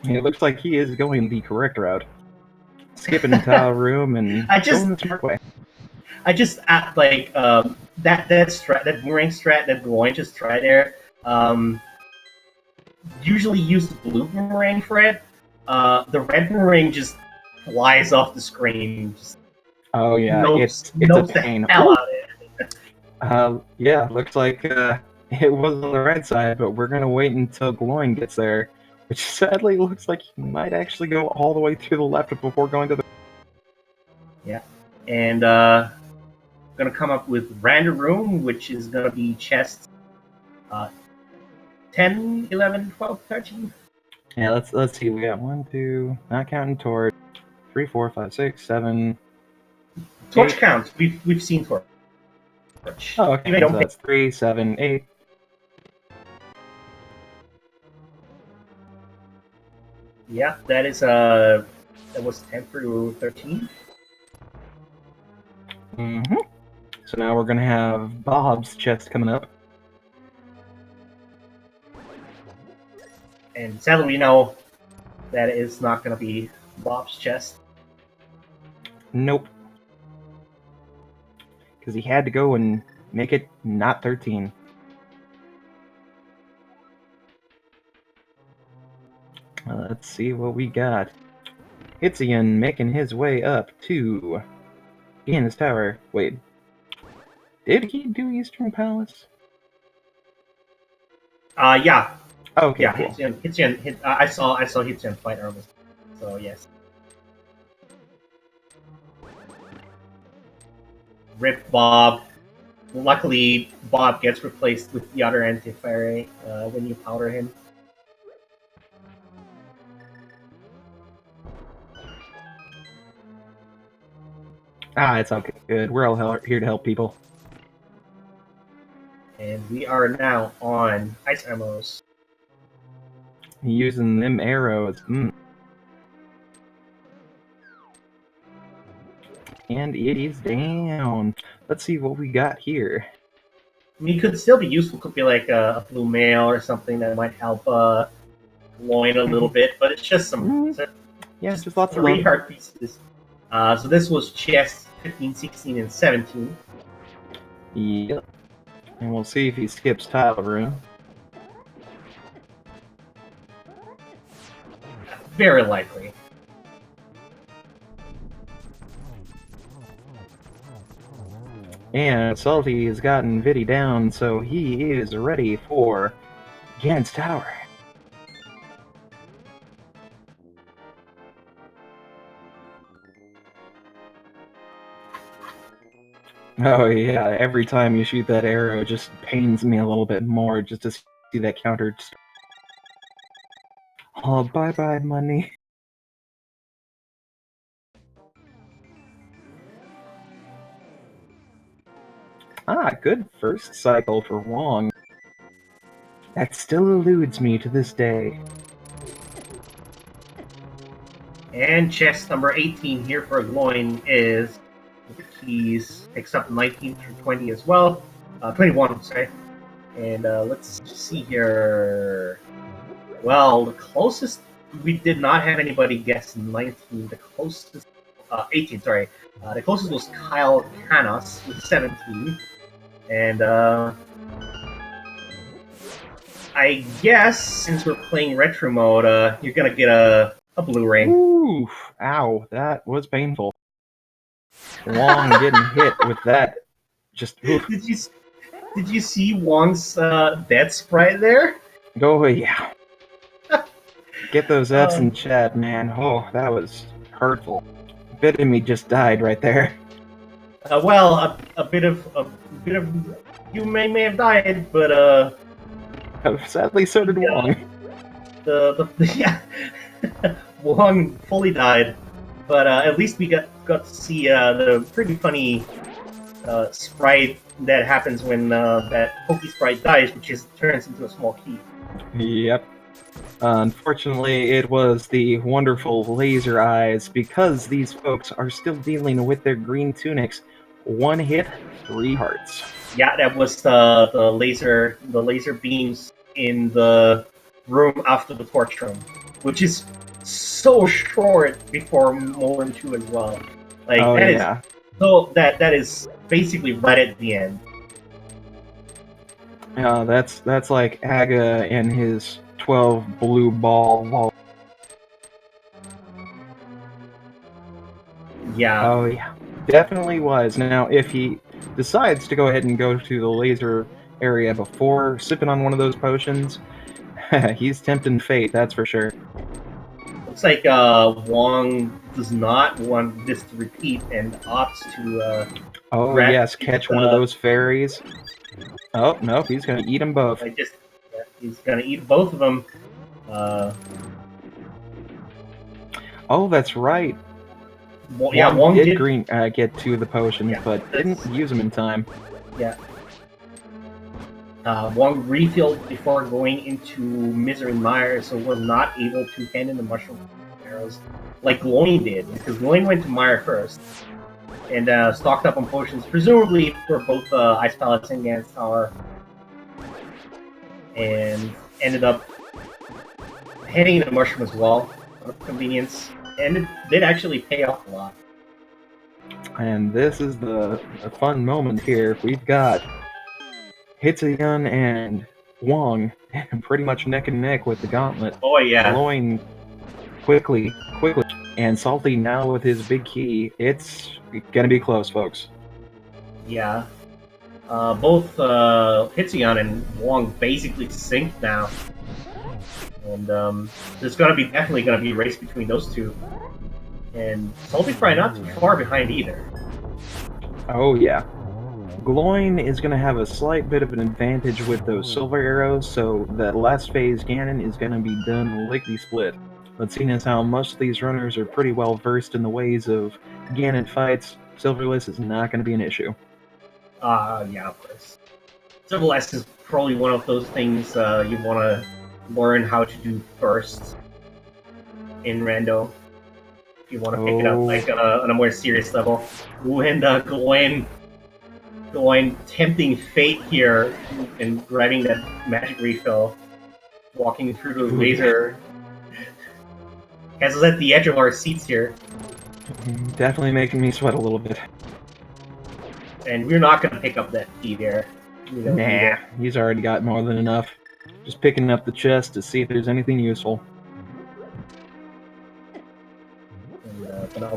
It looks like he is going the correct route. Skipping the tile room and going the smart way. I just like that boomerang strat that Gloin just tried there. Usually use the blue boomerang for it. The red boomerang just flies off the screen. Just oh yeah, it's a pain. The hell out of it. Yeah, looks like it was on the right side, but we're gonna wait until Gloin gets there, which sadly looks like he might actually go all the way to the left before going to the. Yeah, and gonna come up with random room, which is gonna be chests 10, 11, 12, 13. Yeah, let's see. We got 1, 2, not counting Torch, 3, 4, 5, 6, 7. Torch counts. We've seen Torch. Oh, okay. So that's 3, 7, 8. Yeah, that is that was 10 through 13. So now we're gonna have Bob's chest coming up. And sadly, we know that is not going to be Bob's chest. Nope. Because he had to go and make it not 13. Let's see what we got. Hitzian making his way up to Ian's Tower. Wait. Did he do Eastern Palace? Yeah. Okay, yeah, cool. Hitzian, I saw Hitzian fight Armus. So yes. Rip Bob. Luckily, Bob gets replaced with the other anti-fairy when you powder him. It's okay. Good. We're all here to help people. And we are now on Ice Armos. Using them arrows. And it is down. Let's see what we got here. I mean, it could still be useful. Could be like a blue mail or something that might help Loin a little bit, but it's just some just lots of 3 heart pieces. So this was chest 15, 16, and 17. Yep. And we'll see if he skips tile room. Very likely. And Salty has gotten Viddy down, so he is ready for Gan's Tower. Oh yeah, every time you shoot that arrow, it just pains me a little bit more just to see that counter. Oh, bye-bye, money. Ah, good first cycle for Wong. That still eludes me to this day. And chest number 18 here for Gloin is with the keys, picks up 19 through 20 as well. 21, sorry. And let's see here. Well, the closest, we did not have anybody guess 19. The closest, 18, sorry. The closest was Kyle Canos with 17. And I guess since we're playing retro mode, you're gonna get a blue ring. Ooh, ow, that was painful. Wong getting hit with that. Just oof. Did you see Wong's death sprite there? Go yeah. Get those F's in chat, man. Oh, that was hurtful. A bit of me just died right there. Well, a bit of you may have died, but sadly, so did Wong. Yeah, Wong fully died, but at least we got to see the pretty funny sprite that happens when that Pokey sprite dies, which turns into a small key. Yep. Unfortunately, it was the wonderful laser eyes because these folks are still dealing with their green tunics. 1 hit, 3 hearts. Yeah, that was the laser beams in the room after the torch room, which is so short before Mullen 2 as well. Like that is basically right at the end. That's like Aga and his 12 blue ball. Yeah. Oh yeah, definitely was. Now, if he decides to go ahead and go to the laser area before sipping on one of those potions, he's tempting fate, that's for sure. Looks like Wong does not want this to repeat and opts to. Oh yes, catch one of those fairies. Oh no, he's gonna eat them both. He's gonna eat both of them. Oh, that's right. Well, yeah, Wong did get 2 of the potions, but didn't use them in time. Yeah. Wong refilled before going into Misery Mire, so was not able to hand in the mushroom arrows like Gloin did, because Gloin went to Mire first and stocked up on potions, presumably for both Ice Palace and Gans Tower, and ended up handing in the mushroom as well, out of convenience, and it did actually pay off a lot. And this is the fun moment here. We've got Hitsuyan and Wong pretty much neck and neck with the gauntlet. Oh yeah. Glowing quickly. And Salty now with his big key. It's gonna be close, folks. Yeah. Both Hitsuyan and Wong basically synced now. And there's definitely gonna be a race between those two. And Salty Fry not too far behind either. Oh yeah. Gloin is going to have a slight bit of an advantage with those silver arrows, so that last phase Ganon is going to be done lickety-split. But seeing as how most of these runners are pretty well versed in the ways of Ganon fights, Silverless is not going to be an issue. Yeah, of course. Silverless is probably one of those things you want to learn how to do first in Rando. If you want to pick it up like on a more serious level. Ooh, and Gloin tempting fate here and grabbing that magic refill, walking through the laser. Has us at the edge of our seats here. Definitely making me sweat a little bit. And we're not going to pick up that key there. Nah, he's already got more than enough. Just picking up the chest to see if there's anything useful.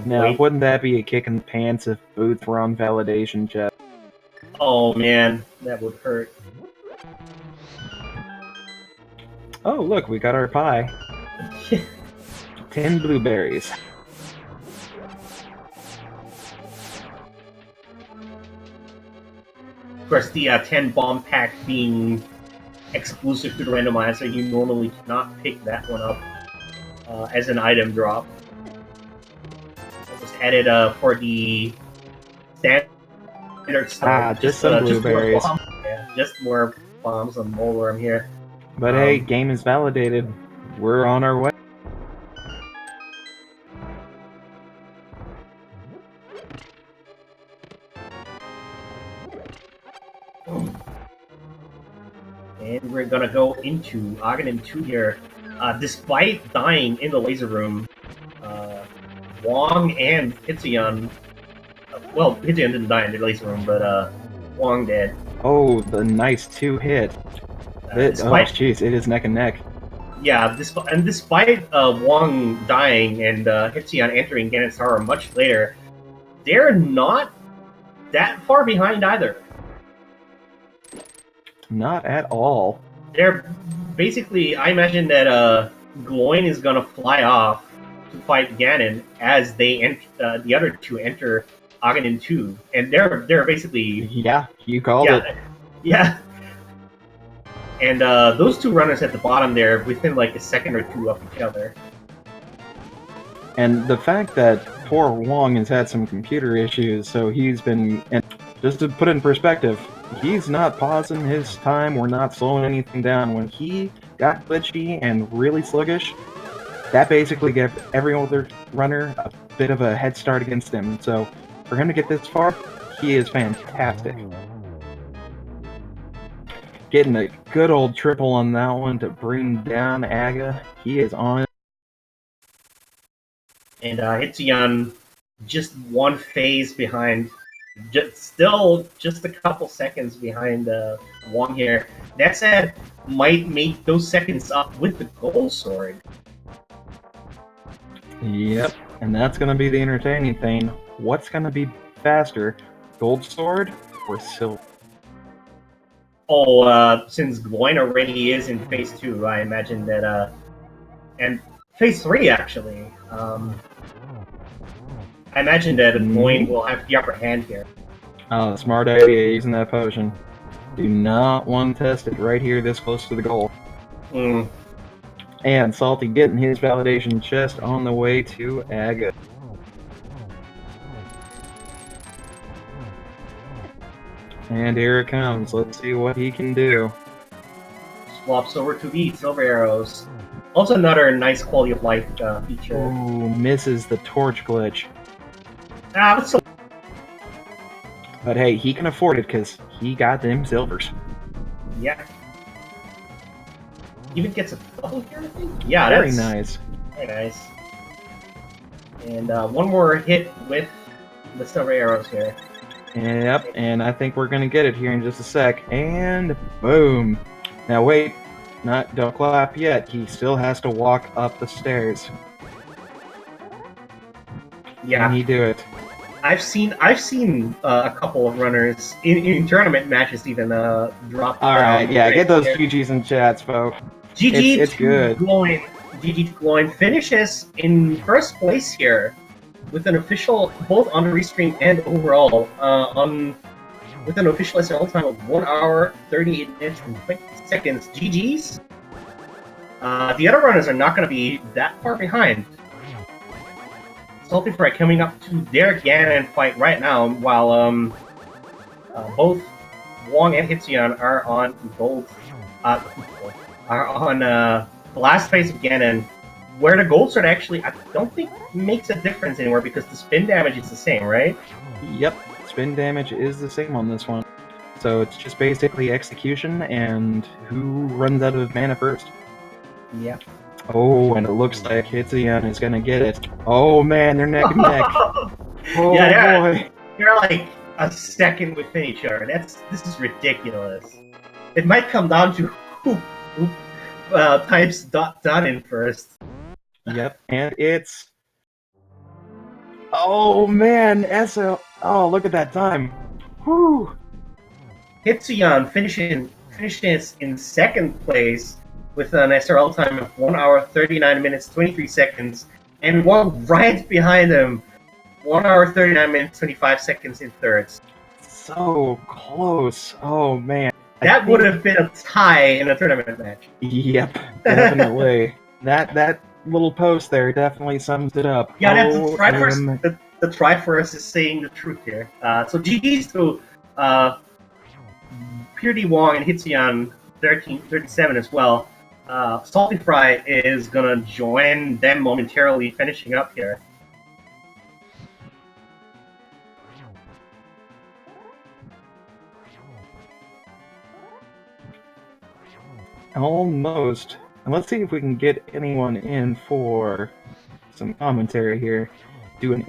Now, wouldn't that be a kick in the pants if Boots were on validation chest? Oh man, that would hurt. Oh, look, we got our pie. 10 blueberries. Of course, the 10 bomb pack being exclusive to the randomizer, you normally cannot pick that one up. as an item drop. It was added for the standard store. Just some blueberries. Just more bombs on Moleworm here. But hey, game is validated. We're on our way. And we're gonna go into Aghanim 2 here. Despite dying in the laser room, Wong and Hitsuyan, well, Hitsuyan didn't die in the laser room, but Wong did. Oh, the nice 2-hit. Oh, jeez, it is neck and neck. Yeah, despite Wong dying and Hitsuyan entering Ganon's Tower much later, they're not that far behind either. Not at all. They're basically, I imagine that Gloin is gonna fly off to fight Ganon as they the other two enter Aghanim 2, and they're basically you called it. Yeah. And those two runners at the bottom there, within like a second or two of each other. And the fact that poor Wong has had some computer issues, so he's been... And just to put it in perspective, he's not pausing his time or not slowing anything down. When he got glitchy and really sluggish, that basically gave every other runner a bit of a head start against him. So for him to get this far, he is fantastic. Getting a good old triple on that one to bring down Aga. He is on. And Hitsuyan just one phase behind, still just a couple seconds behind Wong here. That said, might make those seconds up with the gold sword. Yep, and that's going to be the entertaining thing. What's going to be faster, gold sword or silver? Oh, since Gloin already is in phase 2, I imagine that, and phase 3 actually, I imagine that Gloin will have the upper hand here. Oh, smart idea using that potion. Do not want to test it right here this close to the goal. And Salty getting his validation chest on the way to Aga. And here it comes. Let's see what he can do. Swaps over to the silver arrows. Also another nice quality of life feature. Ooh, misses the torch glitch. But hey, he can afford it because he got them silvers. Yeah. Even gets a double here, I think? Yeah, Very that's nice. Very nice. And one more hit with the silver arrows here. Yep, and I think we're gonna get it here in just a sec. And boom. Now wait, don't clap yet. He still has to walk up the stairs. Yeah. Can he do it? I've seen a couple of runners in tournament matches even drop. All right, yeah, get those GGs in chats, folks. GG it's good. GG to Gloin finishes in first place here with an official, both on the restream and overall, with an official SRL time of 1 hour, 38 minutes, and 20 seconds. GG's. The other runners are not going to be that far behind. Salty Fry coming up to their Ganon fight right now, while both Wong and Hitsuyan are on gold. Are on the last phase of Ganon, where the gold sword actually, I don't think makes a difference anymore because the spin damage is the same, right? Yep, spin damage is the same on this one. So it's just basically execution and who runs out of mana first. Yep. Oh, and it looks like Hitsuyan is gonna get it. Oh man, they're neck and neck. Oh yeah, boy. They're like a second within each other. This is ridiculous. It might come down to who types dot in first. Yep, and it's... Oh man, SL... Oh, look at that time. Whew. Hitsuyan finishes in second place with an SRL time of 1 hour, 39 minutes, 23 seconds, and one right behind him, 1 hour, 39 minutes, 25 seconds in thirds. So close. Oh man. That would have been a tie in a tournament match. Yep, definitely. that little post there definitely sums it up. Yeah, that's the Triforce. OM. The Triforce is saying the truth here. So GG's to Purity Wong and Hitsuyan 1337 as well. Salty Fry is gonna join them momentarily, finishing up here. Almost. And let's see if we can get anyone in for some commentary here. Do an.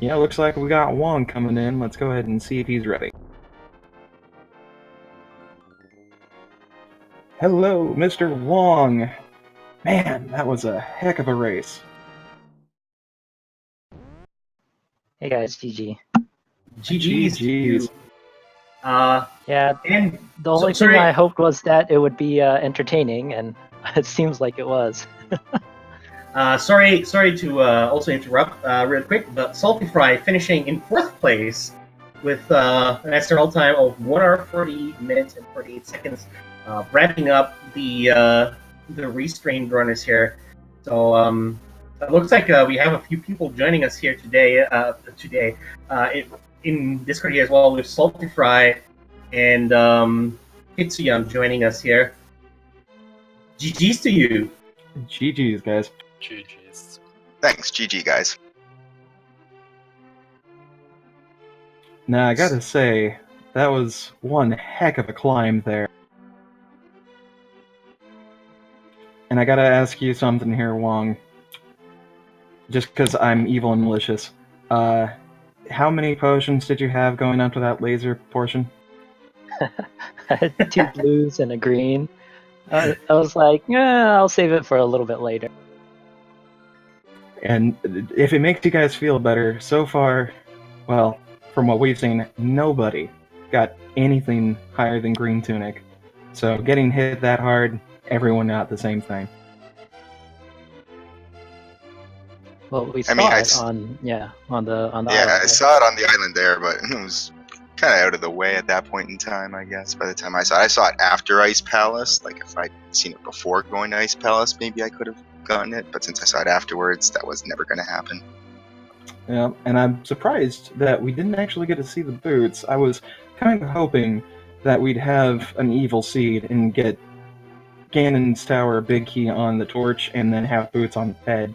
Yeah, looks like we got Wong coming in. Let's go ahead and see if he's ready. Hello, Mr. Wong. Man, that was a heck of a race. Hey guys, GG. GG's. GG's. Yeah, And the only thing I hoped was that it would be entertaining, and it seems like it was. sorry to also interrupt real quick, but Salty Fry finishing in 4th place with an SRL time of 1 hour 40 minutes and 48 seconds, wrapping up the restrained runners here. So it looks like we have a few people joining us here today. In Discord here as well, with Salty Fry and Hitsuyan joining us here. GG's to you. GG's, guys. GG's. Thanks, GG, guys. Now, I gotta say, that was one heck of a climb there. And I gotta ask you something here, Wong. Just because I'm evil and malicious. How many potions did you have going up to that laser portion? I had 2 blues and a green. I was like, I'll save it for a little bit later. And if it makes you guys feel better, so far, well, from what we've seen, nobody got anything higher than Green Tunic. So getting hit that hard, everyone got the same thing. Well, we saw on the Yeah, island. I saw it on the island there, but it was kind of out of the way at that point in time, I guess. By the time I saw it after Ice Palace. Like, if I'd seen it before going to Ice Palace, maybe I could have gotten it. But since I saw it afterwards, that was never going to happen. Yeah, and I'm surprised that we didn't actually get to see the boots. I was kind of hoping that we'd have an evil seed and get Ganon's Tower Big Key on the torch and then have boots on the head.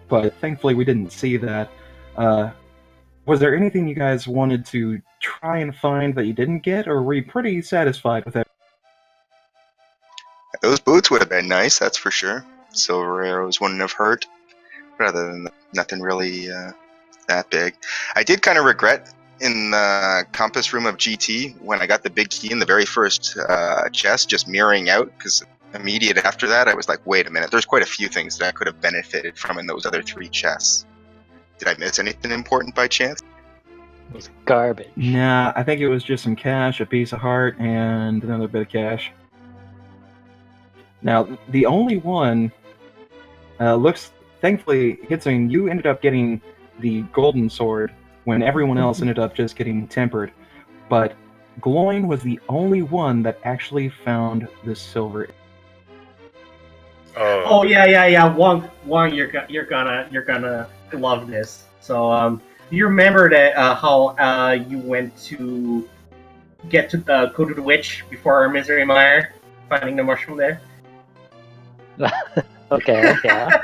But thankfully we didn't see that. Was there anything you guys wanted to try and find that you didn't get, or were you pretty satisfied with it? Those boots would have been nice, that's for sure. Silver arrows wouldn't have hurt. But other than that, nothing really that big. I did kind of regret in the compass room of GT when I got the big key in the very first chest, just mirroring out, because immediate after that I was like, wait a minute, there's quite a few things that I could have benefited from in those other 3 chests. Did I miss anything important by chance? It was garbage. Nah, I think it was just some cash, a piece of heart, and another bit of cash. Now, the only one looks... Thankfully, Hitsune, you ended up getting the golden sword when everyone else ended up just getting tempered. But Gloin was the only one that actually found the silver. Oh yeah. Wong, you're gonna love this. So do you remember that how you went to get to go to the witch before Misery Mire, finding the mushroom there? Okay, yeah.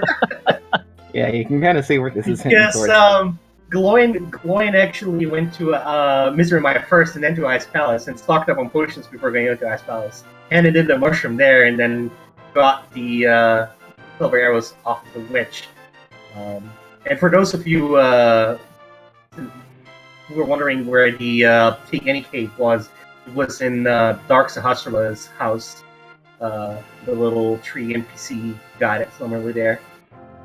Yeah, you can kind of see where this is heading Yes, towards. Gloin actually went to Misery Mire first and then to Ice Palace and stocked up on potions before going into Ice Palace. And it did the mushroom there and then got the silver arrows off of the witch. And for those of you who were wondering where the Take Any Cave was, it was in Dark Sahasrara's house. The little tree NPC guy that's normally there.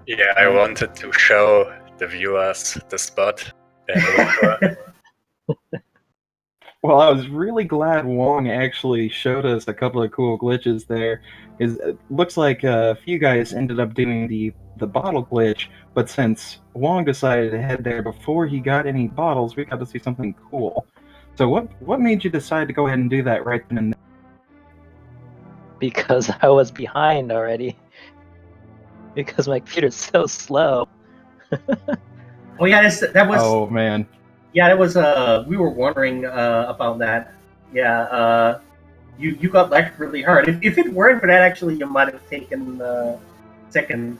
Yeah, I wanted to show the viewers the spot. Well, I was really glad Wong actually showed us a couple of cool glitches there. It looks like a few guys ended up doing the bottle glitch, but since Wong decided to head there before he got any bottles, we got to see something cool. So what made you decide to go ahead and do that right then and there? Because I was behind already. Because my computer's so slow. Oh yeah, that was Oh man. yeah, that was we were wondering about that. Yeah, you got lectured really hard. If it weren't for that, actually, you might have taken second.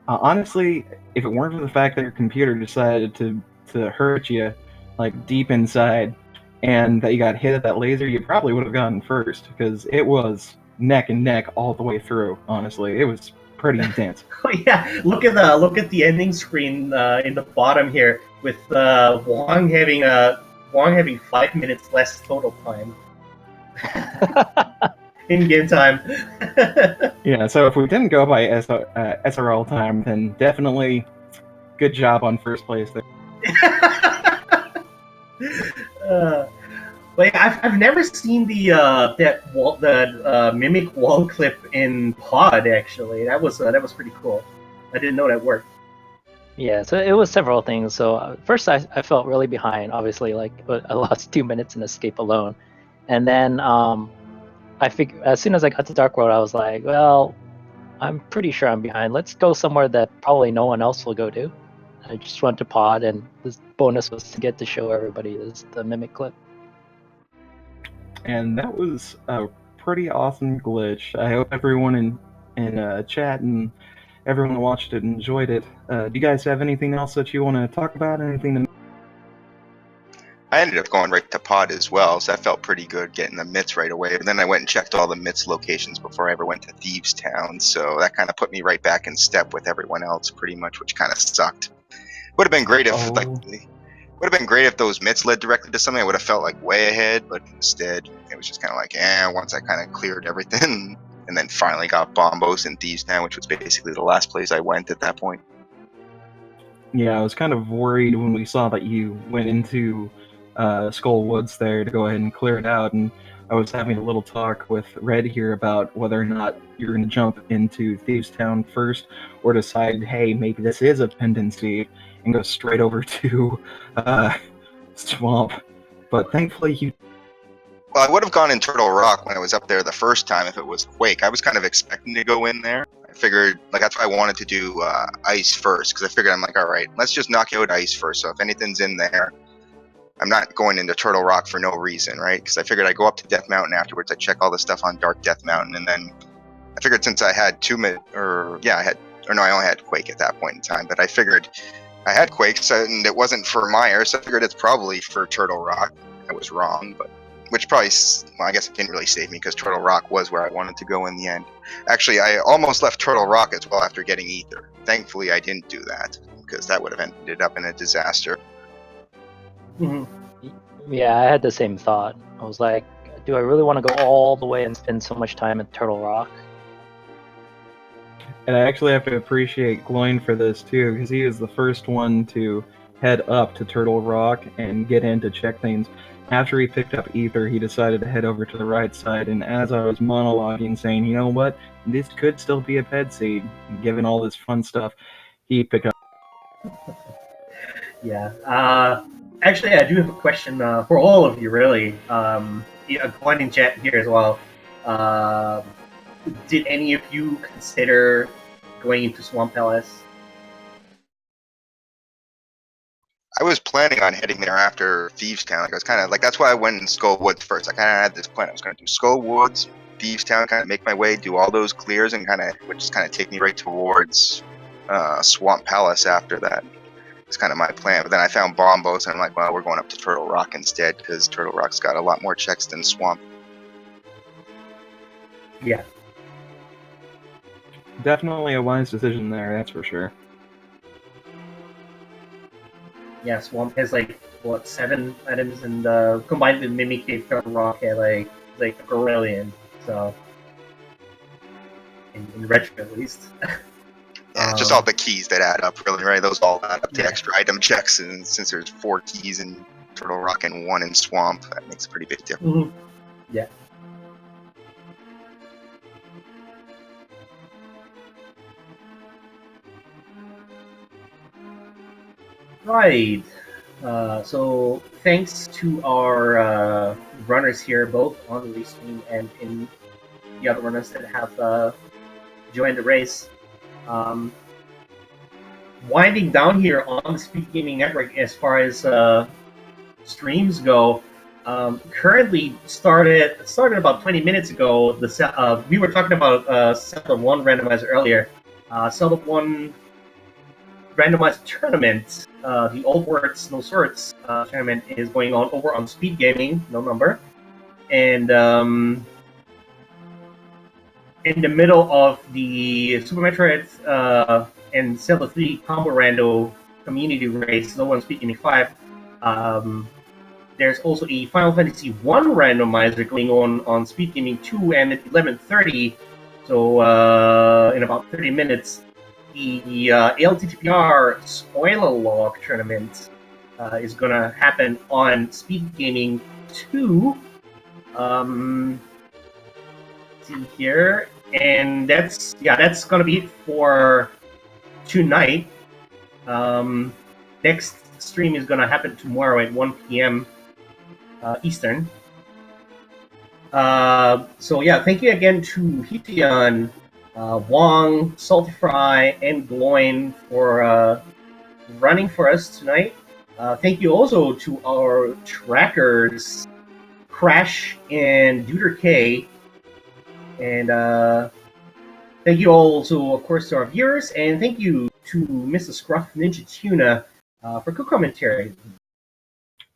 Honestly, if it weren't for the fact that your computer decided to hurt you, like deep inside, and that you got hit at that laser, you probably would have gotten first because it was neck and neck all the way through. Honestly, it was pretty intense. Oh yeah, look at the ending screen in the bottom here with Wong having 5 minutes less total time in game time. Yeah, so if we didn't go by SRL time, then definitely good job on first place there. But yeah, I've never seen the mimic wall clip in Pod. Actually, that was pretty cool. I didn't know that worked. Yeah, so it was several things. So first, I felt really behind. Obviously, like I lost 2 minutes in escape alone, and then I figured as soon as I got to Dark World, I was like, well, I'm pretty sure I'm behind. Let's go somewhere that probably no one else will go to. I just went to Pod, and this bonus was to get to show everybody the mimic clip. And that was a pretty awesome glitch. I hope everyone in chat and everyone who watched it enjoyed it. Do you guys have anything else that you want to talk about? Anything to... I ended up going right to pod as well, so I felt pretty good getting the mitts right away. And then I went and checked all the mitts locations before I ever went to Thieves Town, so that kind of put me right back in step with everyone else, pretty much, which kind of sucked. Would have been great if would have been great if those mitts led directly to something. I would have felt like way ahead, but instead it was just kind of like, once I kind of cleared everything, and then finally got Bombos in Thieves Town, which was basically the last place I went at that point. Yeah, I was kind of worried when we saw that you went into Skull Woods there to go ahead and clear it out, and I was having a little talk with Red here about whether or not you're going to jump into Thieves Town first, or decide, hey, maybe this is a pendency, and go straight over to Swamp. But thankfully, you... Well, I would have gone in Turtle Rock when I was up there the first time if it was Quake. I was kind of expecting to go in there. I figured, like, that's why I wanted to do Ice first, because I figured, I'm like, all right, let's just knock out Ice first, so if anything's in there, I'm not going into Turtle Rock for no reason, right? Because I figured I'd go up to Death Mountain afterwards. I'd check all the stuff on Dark Death Mountain, and then I figured since I had I only had Quake at that point in time, but I figured I had Quake, and it wasn't for Meyer, so I figured it's probably for Turtle Rock. I was wrong, but which probably, well, I guess it didn't really save me because Turtle Rock was where I wanted to go in the end. Actually, I almost left Turtle Rock as well after getting Ether. Thankfully, I didn't do that because that would have ended up in a disaster. Mm-hmm. Yeah, I had the same thought. I was like, do I really want to go all the way and spend so much time at Turtle Rock? And I actually have to appreciate Gloin for this too, because he was the first one to head up to Turtle Rock and get in to check things. After he picked up Ether, he decided to head over to the right side, and as I was monologuing, saying, you know what, this could still be a ped seed, given all this fun stuff, he picked up. Yeah. Actually, I do have a question for all of you, really. Going in chat here as well. Did any of you consider going into Swamp Palace? I was planning on heading there after Thieves Town. Like I was kind of like, that's why I went in Skull Woods first. I kind of had this plan. I was going to do Skull Woods, Thieves Town, kind of make my way, do all those clears, and would just kind of take me right towards Swamp Palace after that. It's kind of my plan. But then I found Bombos, and I'm like, well, we're going up to Turtle Rock instead because Turtle Rock's got a lot more checks than Swamp. Yeah. Definitely a wise decision there, that's for sure. Yeah, Swamp has like, what, 7 items, and combined with Mimic Cave, Turtle Rock had like a Gorillion, so. In retro, at least. Yeah, just all the keys that add up, really, right? Those all add up to Yeah. extra item checks, and since there's 4 keys in Turtle Rock and 1 in Swamp, that makes a pretty big difference. Mm-hmm. Yeah. Right. So thanks to our runners here, both on the stream and in the other runners that have joined the race. Winding down here on the Speed Gaming Network as far as streams go. Currently started about 20 minutes ago. We were talking about Zelda 1 randomizer earlier. Zelda 1 randomized tournament, the Old Words No Swords tournament, is going on over on Speed Gaming, no number, and in the middle of the Super Metroid and Zelda 3 combo rando community race, no one Speed Gaming 5. There's also a Final Fantasy 1 randomizer going on Speed Gaming 2, and at 11:30, so in about 30 minutes, the ALTTPR spoiler log tournament is gonna happen on Speed Gaming 2. See here, and that's gonna be it for tonight. Next stream is gonna happen tomorrow at 1 p.m. Eastern. So yeah, thank you again to Hitian, Wong, Salty Fry, and Gloin for running for us tonight. Thank you also to our trackers, Crash and Duder K. And thank you also, of course, to our viewers, and thank you to Mr. Scruff Ninja Tuna for co-commentary.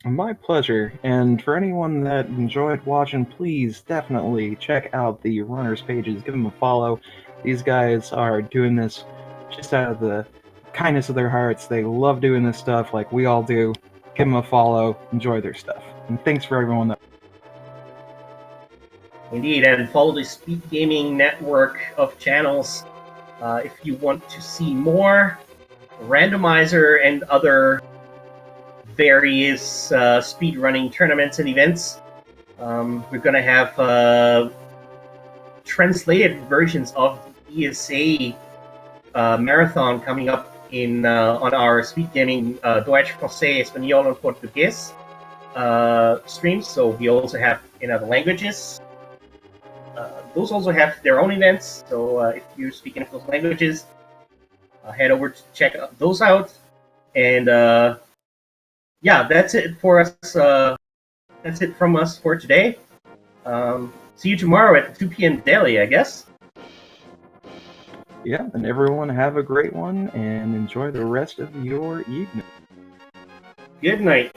My pleasure. And for anyone that enjoyed watching, please definitely check out the runners pages. Give them a follow. These guys are doing this just out of the kindness of their hearts. They love doing this stuff like we all do. Give them a follow. Enjoy their stuff. And thanks for everyone that... Indeed, and follow the Speed Gaming network of channels if you want to see more randomizer and other various speedrunning tournaments and events. We're going to have translated versions of the ESA marathon coming up in on our Speed Gaming Deutsch, Francais, Espanol, and Portuguese streams. So we also have in other languages. Those also have their own events. So if you're speaking of those languages, head over to check those out. And yeah, that's it for us. That's it from us for today. See you tomorrow at 2 p.m. daily, I guess. Yeah, and everyone have a great one and enjoy the rest of your evening. Good night.